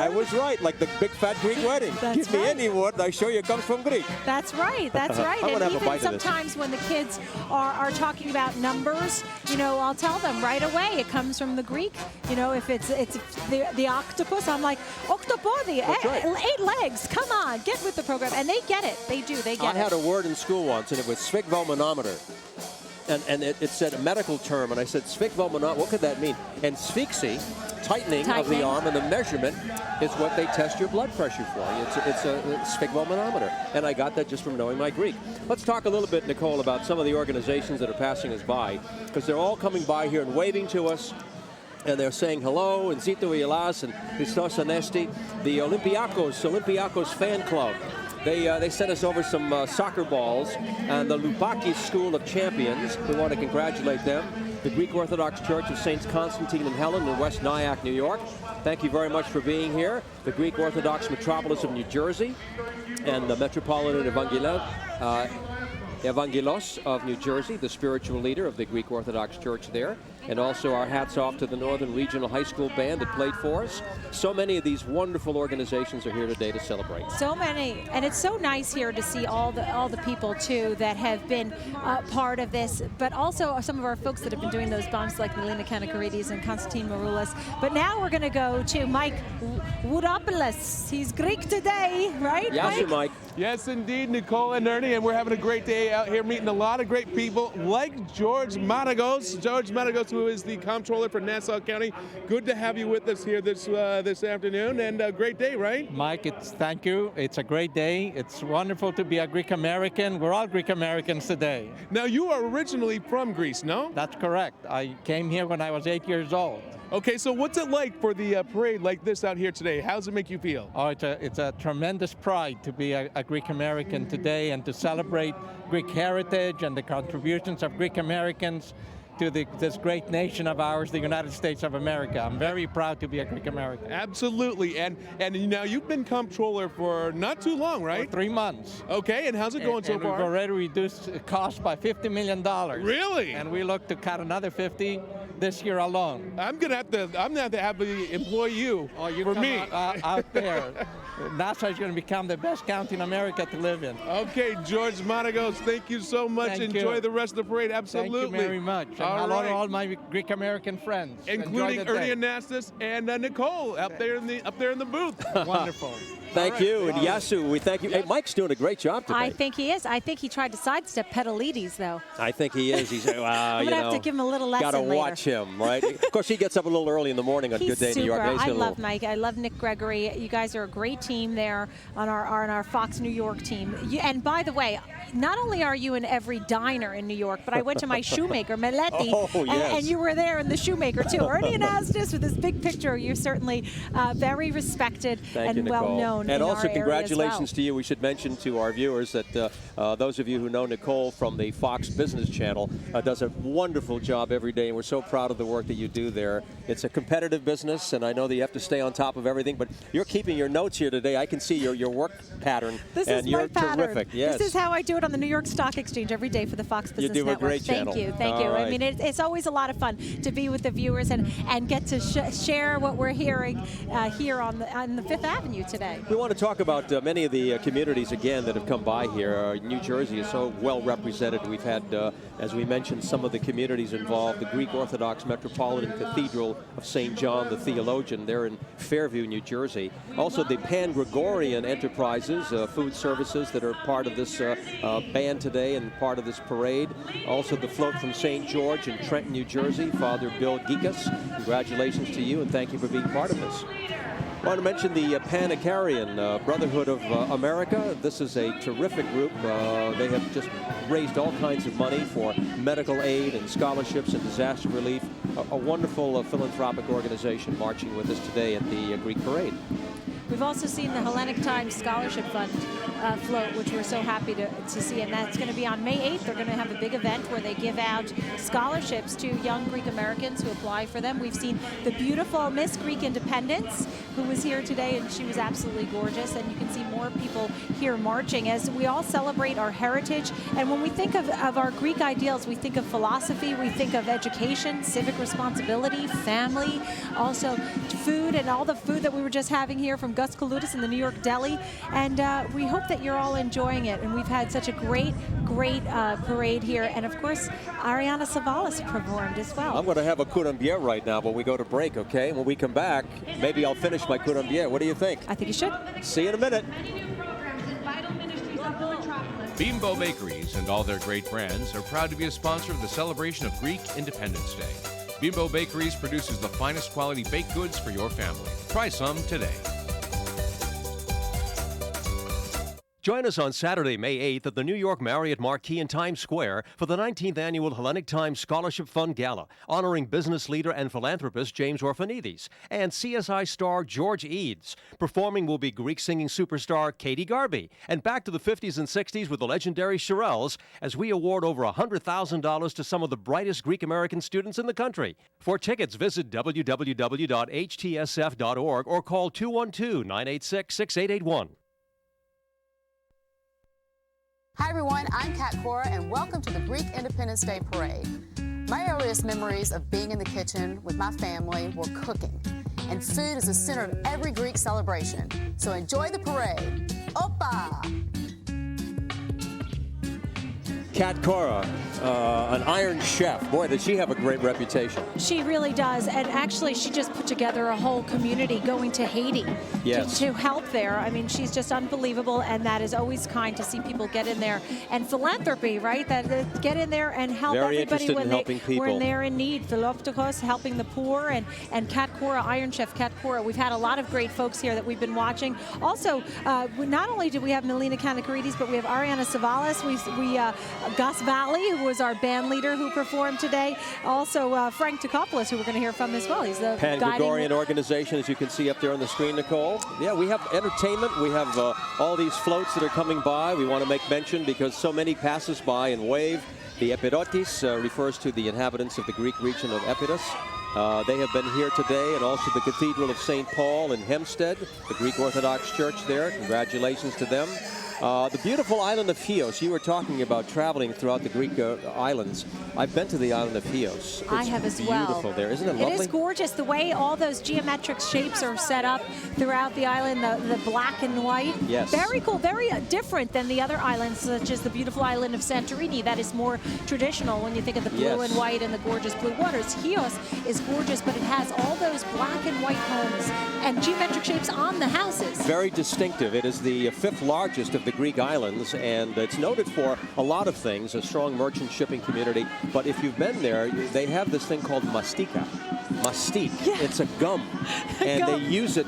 Speaker 1: I was right, like the big fat Greek wedding. Give me any word, I show you it comes from Greek.
Speaker 3: That's right. That's right.
Speaker 1: I wanna
Speaker 3: And
Speaker 1: have a
Speaker 3: even
Speaker 1: bite of this.
Speaker 3: sometimes when the kids are talking about numbers, I'll tell them right away it comes from the Greek. If it's the octopus, I'm like, octopodi,
Speaker 1: right.
Speaker 3: 8 legs. Come on, get with the program. And they get it. They do. They get
Speaker 1: I had a word in school once, and it was sphygmomanometer. And it said a medical term, and I said, sphygmomanometer, what could that mean? And sphyxy, tightening of the arm, and the measurement is what they test your blood pressure for. It's a sphygmomanometer. And I got that just from knowing my Greek. Let's talk a little bit, Nicole, about some of the organizations that are passing us by, because they're all coming by here and waving to us. And they're saying hello, and Zito Ilas, and Christos Anesti, the Olympiacos fan club. They sent us over some soccer balls, and the Lubakis School of Champions. We want to congratulate them. The Greek Orthodox Church of Saints Constantine and Helen in West Nyack, New York. Thank you very much for being here. The Greek Orthodox Metropolis of New Jersey and the Metropolitan Evangelos of New Jersey, the spiritual leader of the Greek Orthodox Church there. And also our hats off to the Northern Regional High School Band that played for us. So many of these wonderful organizations are here today to celebrate.
Speaker 3: So many, and it's so nice here to see all the people too that have been part of this, but also some of our folks that have been doing those bumps like Melina Kanakaridis and Konstantin Maroulis. But now we're going to go to Mike Woodopoulos. He's Greek today, right?
Speaker 1: Yes, Mike.
Speaker 5: Yes, indeed, Nicole and Ernie, and we're having a great day out here meeting a lot of great people like George Matagos. George Matagos, who is the comptroller for Nassau County. Good to have you with us here this afternoon, and a great day, right?
Speaker 15: Mike, thank you. It's a great day. It's wonderful to be a Greek American. We're all Greek Americans today.
Speaker 5: Now, you are originally from Greece, no?
Speaker 15: That's correct. I came here when I was 8 years old.
Speaker 5: Okay, so what's it like for the parade like this out here today? How does it make you feel?
Speaker 15: Oh, it's a tremendous pride to be a Greek American today and to celebrate Greek heritage and the contributions of Greek Americans to this great nation of ours, the United States of America. I'm very proud to be a Greek American.
Speaker 5: Absolutely, and now you've been comptroller for not too long, right?
Speaker 15: For 3 months.
Speaker 5: Okay, and how's it going so far?
Speaker 15: We've already reduced the cost by $50 million.
Speaker 5: Really?
Speaker 15: And we look to cut another 50 this year alone.
Speaker 5: I'm gonna have to employ you for me
Speaker 15: out there. Nassau is going to become the best county in America to live in.
Speaker 5: Okay, George Matagos, thank you so much. Enjoy the rest of the parade. Absolutely.
Speaker 15: Thank you very much. And hello to all my Greek American friends,
Speaker 5: including Ernie Anastas and Nicole up there in the booth.
Speaker 15: Wonderful.
Speaker 1: Thank you, and Yasu, we thank you. Hey, Mike's doing a great job today.
Speaker 3: I think he is. I think he tried to sidestep Pedalides, though.
Speaker 1: I think he is. He's,
Speaker 3: I'm gonna have to give him a little lesson
Speaker 1: Gotta
Speaker 3: later.
Speaker 1: watch him, right? Of course, he gets up a little early in the morning on Good Day New York.
Speaker 3: I love Mike. I love Nick Gregory. You guys are a great team there on our Fox New York team. And by the way, not only are you in every diner in New York, but I went to my shoemaker, Meleti, and you were there in the shoemaker too. Ernie Anastas with this big picture. You're certainly very respected and well known.
Speaker 1: And also,
Speaker 3: congratulations
Speaker 1: to you. We should mention to our viewers that those of you who know Nicole from the Fox Business Channel does a wonderful job every day, and we're so proud of the work that you do there. It's a competitive business, and I know that you have to stay on top of everything, but you're keeping your notes here today. I can see your work pattern, and you're terrific. Yes.
Speaker 3: This is how I do it on the New York Stock Exchange every day for the Fox Business Network.
Speaker 1: You do a great
Speaker 3: channel. Thank you.
Speaker 1: Right.
Speaker 3: I mean, it's always a lot of fun to be with the viewers and get to share what we're hearing here on the Fifth Avenue today.
Speaker 1: We want to talk about many of the communities again that have come by here. New Jersey is so well represented. We've had, as we mentioned, some of the communities involved. The Greek Orthodox Metropolitan Cathedral of St. John the Theologian. They're in Fairview, New Jersey. Also, the Pan-Gregorian Enterprises, food services that are part of this band today and part of this parade. Also, the float from St. George in Trenton, New Jersey. Father Bill Geekus, congratulations to you and thank you for being part of this. I want to mention the Panicarian Brotherhood of America. This is a terrific group. They have just raised all kinds of money for medical aid and scholarships and disaster relief. A wonderful philanthropic organization marching with us today at the Greek Parade.
Speaker 3: We've also seen the Hellenic Times Scholarship Fund float, which we're so happy to see, and that's going to be on May 8th. They're going to have a big event where they give out scholarships to young Greek Americans who apply for them. We've seen the beautiful Miss Greek Independence, who was here today, and she was absolutely gorgeous, and you can see more people here marching as we all celebrate our heritage. And when we think of our Greek ideals, we think of philosophy, we think of education, civic responsibility, family, also food, and all the food that we were just having here from Gus Kaludis in the New York Deli. And we hope that you're all enjoying it. And we've had such a great parade here. And of course, Ariana Savalas performed as well.
Speaker 1: I'm going to have a courant right now when we go to break, okay? When we come back, maybe I'll finish my courant. What do you think?
Speaker 3: I think you should.
Speaker 1: See you in a minute.
Speaker 7: Bimbo Bakeries and all their great brands are proud to be a sponsor of the celebration of Greek Independence Day. Bimbo Bakeries produces the finest quality baked goods for your family. Try some today.
Speaker 1: Join us on Saturday, May 8th at the New York Marriott Marquis in Times Square for the 19th Annual Hellenic Times Scholarship Fund Gala, honoring business leader and philanthropist James Orphanides and CSI star George Eads. Performing will be Greek singing superstar Katie Garby, and back to the 50s and 60s with the legendary Shirelles as we award over $100,000 to some of the brightest Greek-American students in the country. For tickets, visit www.htsf.org or call 212-986-6881.
Speaker 2: Hi everyone, I'm Kat Cora and welcome to the Greek Independence Day Parade. My earliest memories of being in the kitchen with my family were cooking, and food is the center of every Greek celebration. So enjoy the parade. Opa!
Speaker 1: Kat Cora, an iron chef. Boy, does she have a great reputation.
Speaker 3: She really does, and actually she just put together a whole community going to Haiti to help there. I mean, she's just unbelievable, and that is always kind to see people get in there. And philanthropy, right? That get in there and help everybody when they're in need. Philoptikos, helping the poor, and Kat Cora, Iron Chef Kat Cora. We've had a lot of great folks here that we've been watching. Also, not only do we have Melina Kanakaridis, but we have Ariana Savalas. Gus Valley, who was our band leader who performed today. Also, Frank Tokopoulos, who we're going to hear from as well. He's the
Speaker 1: Pan-Gregorian organization, as you can see up there on the screen, Nicole. Yeah, we have entertainment. We have all these floats that are coming by. We want to make mention because so many passes by and wave. The Epirotis refers to the inhabitants of the Greek region of Epirus. They have been here today, and also the Cathedral of St. Paul in Hempstead, the Greek Orthodox Church there. Congratulations to them. The beautiful island of Chios. You were talking about traveling throughout the Greek islands. I've been to the island of Chios.
Speaker 3: I have as well.
Speaker 1: Beautiful there, isn't it lovely?
Speaker 3: It is gorgeous. The way all those geometric shapes are set up throughout the island, the black and white.
Speaker 1: Yes.
Speaker 3: Very cool, very different than the other islands, such as the beautiful island of Santorini. That is more traditional when you think of the blue and white and the gorgeous blue waters. Chios is gorgeous, but it has all those black and white homes and geometric shapes on the houses.
Speaker 1: Very distinctive. It is the fifth largest of the Greek islands, and it's noted for a lot of things, a strong merchant shipping community. But if you've been there, they have this thing called mastika. Mastique. Yeah. It's a gum, and they use it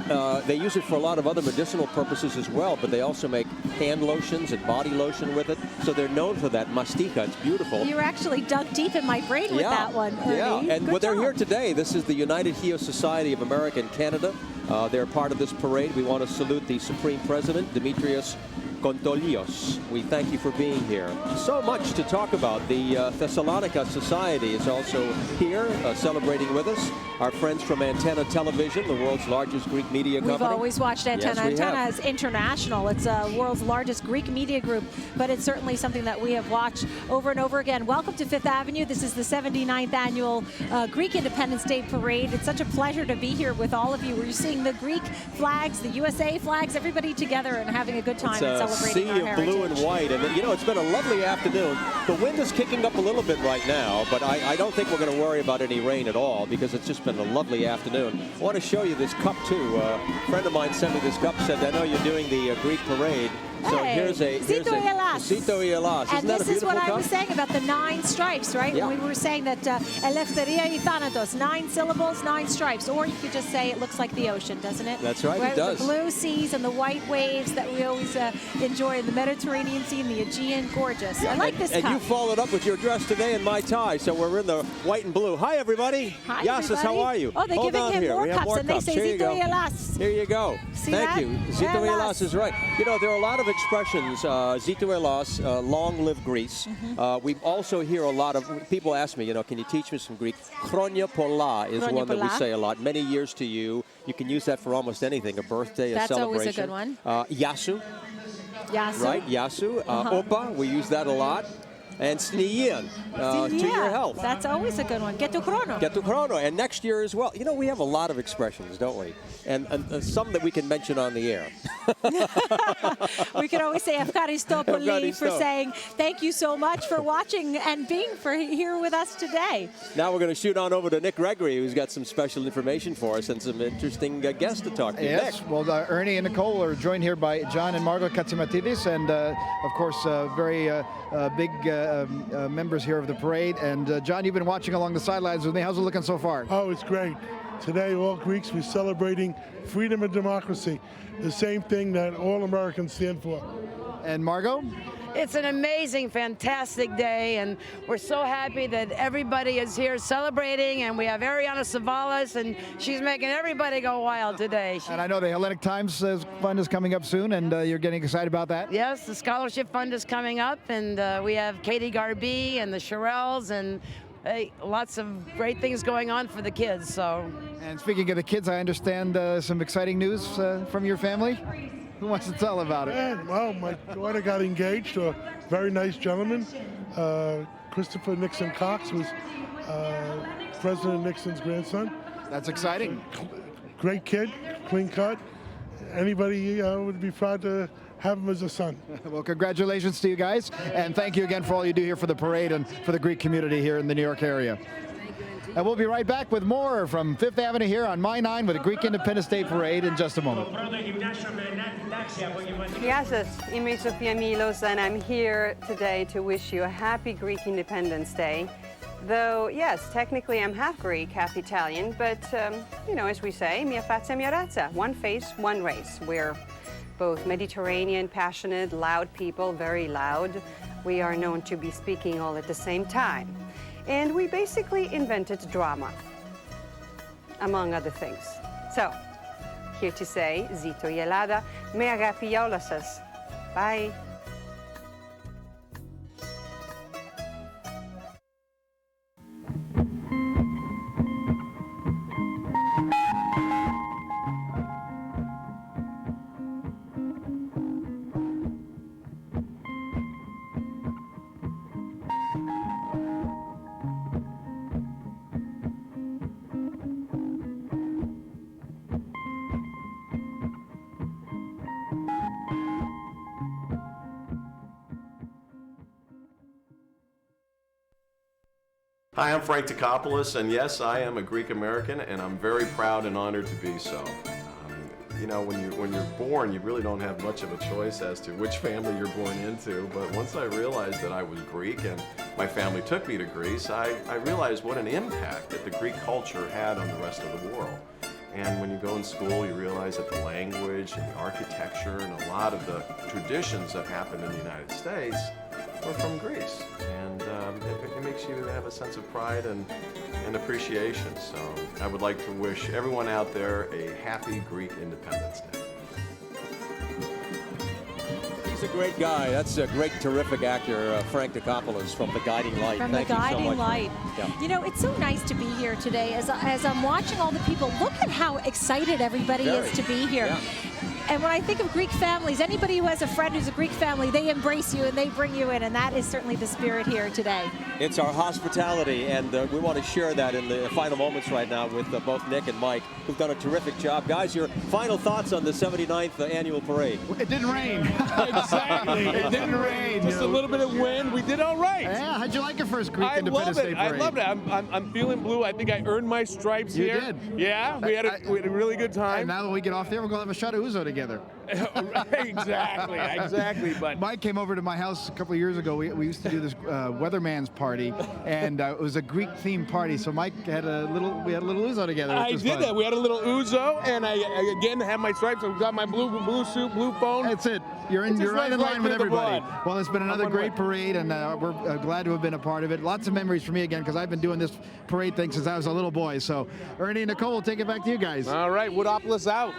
Speaker 1: for a lot of other medicinal purposes as well. But they also make hand lotions and body lotion with it, so they're known for that. Mastika. It's beautiful.
Speaker 3: You actually dug deep in my brain with that one, Ernie.
Speaker 1: Yeah, and they're here today. This is the United Chios Society of America and Canada. They're part of this parade. We want to salute the Supreme President, Demetrios Kontolios. We thank you for being here. So much to talk about. The Thessalonica Society is also here celebrating with us. Our friends from Antenna Television, the world's largest Greek media company.
Speaker 3: We've always watched Antenna.
Speaker 1: Yes,
Speaker 3: Antenna is international. It's the world's largest Greek media group, but it's certainly something that we have watched over and over again. Welcome to Fifth Avenue. This is the 79th annual Greek Independence Day Parade. It's such a pleasure to be here with all of you. We're seeing the Greek flags, the USA flags, everybody together and having a good time and celebrating our heritage.
Speaker 1: Sea of blue and white, and you know, it's been a lovely afternoon. The wind is kicking up a little bit right now, but I don't think we're going to worry about any rain at all because it's just been a lovely afternoon. I want to show you this cup too. A friend of mine sent me this cup, said, I know you're doing the Greek parade. So here's a Zito Elas.
Speaker 3: And this is what I was saying about the 9 stripes, right?
Speaker 1: Yeah.
Speaker 3: When we were saying that Eleftheria y Thanatos, 9 syllables, 9 stripes. Or you could just say it looks like the ocean, doesn't it?
Speaker 1: That's right, it does.
Speaker 3: The blue seas and the white waves that we always enjoy in the Mediterranean Sea and the Aegean, gorgeous. I like this cup.
Speaker 1: And you followed up with your dress today in my tie, so we're in the white and blue. Hi, everybody.
Speaker 3: Hi,
Speaker 1: Yasis, how are you?
Speaker 3: Oh, they're giving him more cups, and they say Zito Elas.
Speaker 1: Here you go. Thank you. Zito Elas is right. You know, there are a lot of expressions. Zito Elas, long live Greece. We also hear a lot of people ask me, you know, can you teach me some Greek? Chronia pola is one that we say a lot. Many years to you. You can use that for almost anything, a birthday, a celebration.
Speaker 3: That's always a good one.
Speaker 1: Yasu.
Speaker 3: Yasu.
Speaker 1: Right, Yasu. Opa, we use that a lot. And Sniyan, to your health.
Speaker 3: That's always a good one. Get to chrono.
Speaker 1: Get to chrono. And next year as well. You know, we have a lot of expressions, don't we? And some that we can mention on the air.
Speaker 3: We can always say Efkaristopoli for saying thank you so much for watching and being here with us today.
Speaker 1: Now we're going to shoot on over to Nick Gregory, who's got some special information for us and some interesting guests to talk to.
Speaker 4: Yes,
Speaker 1: Nick.
Speaker 4: well, Ernie and Nicole are joined here by John and Margot Katsimatidis, and of course, very big members here of the parade. And John, you've been watching along the sidelines with me. How's it looking so far?
Speaker 16: Oh, it's great. Today, all Greeks, we're celebrating freedom and democracy, the same thing that all Americans stand for.
Speaker 4: And Margot?
Speaker 17: It's an amazing, fantastic day, and we're so happy that everybody is here celebrating, and we have Ariana Savalas, and she's making everybody go wild today.
Speaker 4: And I know the Hellenic Times Fund is coming up soon, and you're getting excited about that?
Speaker 17: Yes, the Scholarship Fund is coming up, and we have Katie Garby and the Shirelles, and lots of great things going on for the kids. So.
Speaker 4: And speaking of the kids, I understand some exciting news from your family? Who wants to tell about it?
Speaker 16: Yeah, well, my daughter got engaged to a very nice gentleman, Christopher Nixon Cox, who's President Nixon's grandson.
Speaker 4: That's exciting.
Speaker 16: Great kid, clean cut. Anybody would be proud to have him as a son.
Speaker 4: Well, congratulations to you guys, and thank you again for all you do here for the parade and for the Greek community here in the New York area. And we'll be right back with more from Fifth Avenue here on My 9 with the Greek Independence Day Parade in just a moment.
Speaker 18: Γεια σας, είμαι η Σοφία Μήλος, and I'm here today to wish you a happy Greek Independence Day. Though, yes, technically I'm half Greek, half Italian, but, you know, as we say, mia faccia, mia razza. One face, one race. We're both Mediterranean, passionate, loud people, very loud. We are known to be speaking all at the same time. And we basically invented drama, among other things. So, here to say, Zito η Ελλάδα, με αγάπη για όλα σας. Bye.
Speaker 19: Hi, I'm Frank Tokopoulos, and yes, I am a Greek American, and I'm very proud and honored to be so. You know, when you're born, you really don't have much of a choice as to which family you're born into, but once I realized that I was Greek and my family took me to Greece, I realized what an impact that the Greek culture had on the rest of the world. And when you go in school, you realize that the language and the architecture and a lot of the traditions that happen in the United States were from Greece. And it makes you have a sense of pride and appreciation. So I would like to wish everyone out there a happy Greek Independence Day.
Speaker 1: He's a great guy. That's a great, terrific actor, Frank Tokopoulos from The Guiding Light.
Speaker 3: From
Speaker 1: Thank
Speaker 3: The
Speaker 1: you so
Speaker 3: Guiding
Speaker 1: much.
Speaker 3: Light.
Speaker 1: Yeah.
Speaker 3: You know, it's so nice to be here today. As I'm watching all the people, look at how excited everybody is to be here.
Speaker 1: Yeah.
Speaker 3: And when I think of Greek families, anybody who has a friend who's a Greek family, they embrace you and they bring you in, and that is certainly the spirit here today.
Speaker 1: It's our hospitality, and we want to share that in the final moments right now with both Nick and Mike, who've done a terrific job. Guys, your final thoughts on the 79th annual parade?
Speaker 4: It didn't rain.
Speaker 5: Exactly.
Speaker 4: It didn't rain.
Speaker 5: Just a little bit of wind. We did all right.
Speaker 4: Yeah, how'd you like it first Greek Independence Day parade?
Speaker 5: I loved it. I'm feeling blue. I think I earned my stripes
Speaker 4: you
Speaker 5: here.
Speaker 4: You did.
Speaker 5: Yeah, we had a really good time.
Speaker 4: And now that we get off there, we're going to have a shot of Ouzo together.
Speaker 5: Exactly. But
Speaker 4: Mike came over to my house a couple of years ago. We used to do this weatherman's party, and it was a Greek-themed party. So Mike had we had a little Ouzo together.
Speaker 5: I did that. We had a little Ouzo, and I again have my stripes. I've got my blue suit, blue phone.
Speaker 4: That's it. You're right in line with everybody. Well, it's been another great parade, and we're glad to have been a part of it. Lots of memories for me again, because I've been doing this parade thing since I was a little boy. So Ernie and Nicole will take it back to you guys.
Speaker 5: All right, Woodopolis out.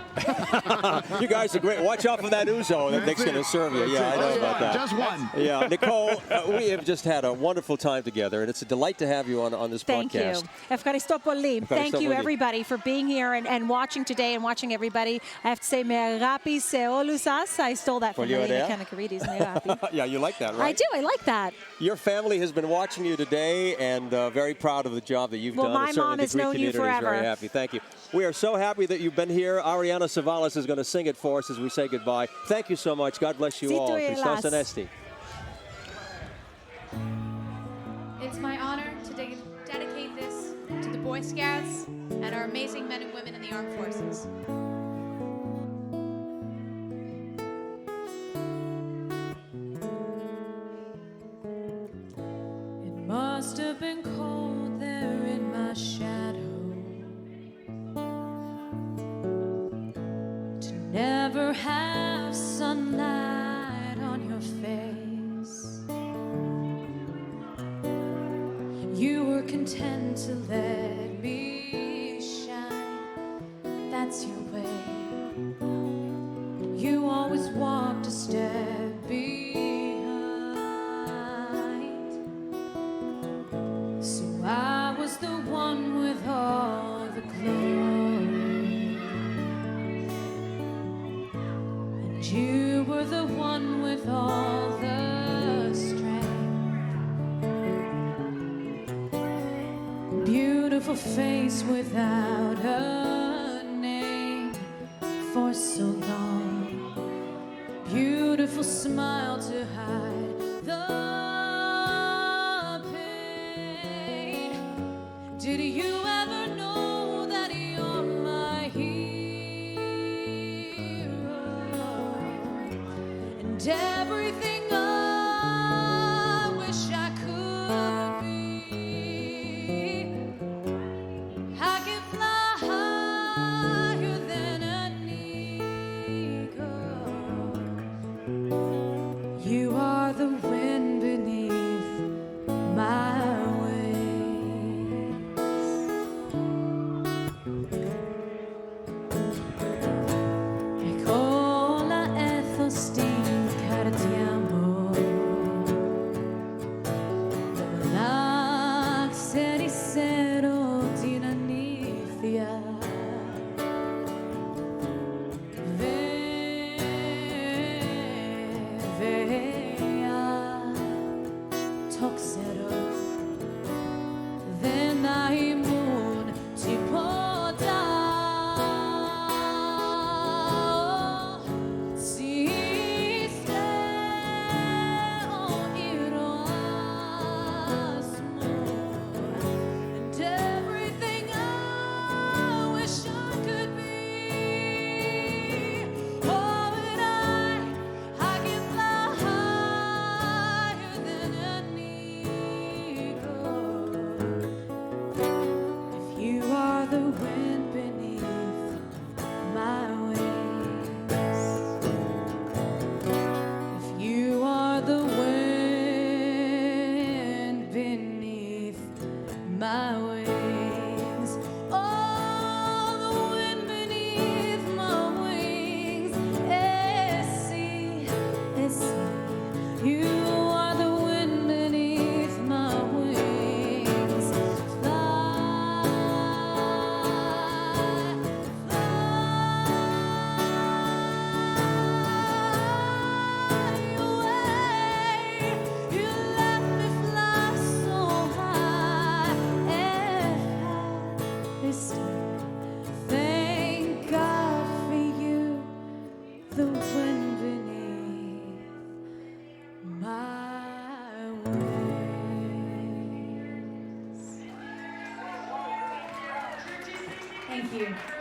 Speaker 1: You guys are great. Watch out for that Ouzo that Nick's going to serve you. Yeah, I know about that.
Speaker 4: Just one.
Speaker 1: Yeah, Nicole, we have just had a wonderful time together, and it's a delight to have you on this
Speaker 3: Thank
Speaker 1: broadcast.
Speaker 3: you. Ευχαριστώ πολύ. Thank you, everybody, for being here and watching today and watching everybody. I have to say, me agapi se όλους σας. I stole that from Elena Kanakaridis. Me agapi.
Speaker 1: Yeah, you like that, right?
Speaker 3: I do. I like that.
Speaker 1: Your family has been watching you today and very proud of the job that you've done.
Speaker 3: My
Speaker 1: Certainly
Speaker 3: mom
Speaker 1: the
Speaker 3: has
Speaker 1: Greek
Speaker 3: known you
Speaker 1: community is
Speaker 3: forever.
Speaker 1: very happy. Thank you. We are so happy that you've been here. Ariana Savalas is going to sing it for us as we say goodbye. Thank you so much. God bless you all. Christos Anesti.
Speaker 20: It's my honor to dedicate this to the Boy Scouts and our amazing men and women in the armed forces.
Speaker 25: It must have been cold there in my shadow to never have sunlight on your let me shine. That's your way. You always walked a step behind. So I was the one with all the glory, and you were the one with all the strength. Beautiful face without a name for so long. Beautiful smile to hide the pain. Did you ever know that you're my hero? And everything I wish I could be. I can fly higher than an eagle. You are the wind beneath my wings. E con la ethos ti cardiamo. La xerisero dinanithia. Vea toxero. Then I moon ti poda. Si ste o irasmo. And everything I wish I could be. Oh, and I can fly higher than an eagle. If you are the wind beneath my wings. If you are the wind beneath my wings. Oh, the wind beneath my wings. Essi. You are the wind beneath my wings. Fly, fly away. You let me fly so high, and I stay. Thank God for you, the wind beneath my wings. Thank you.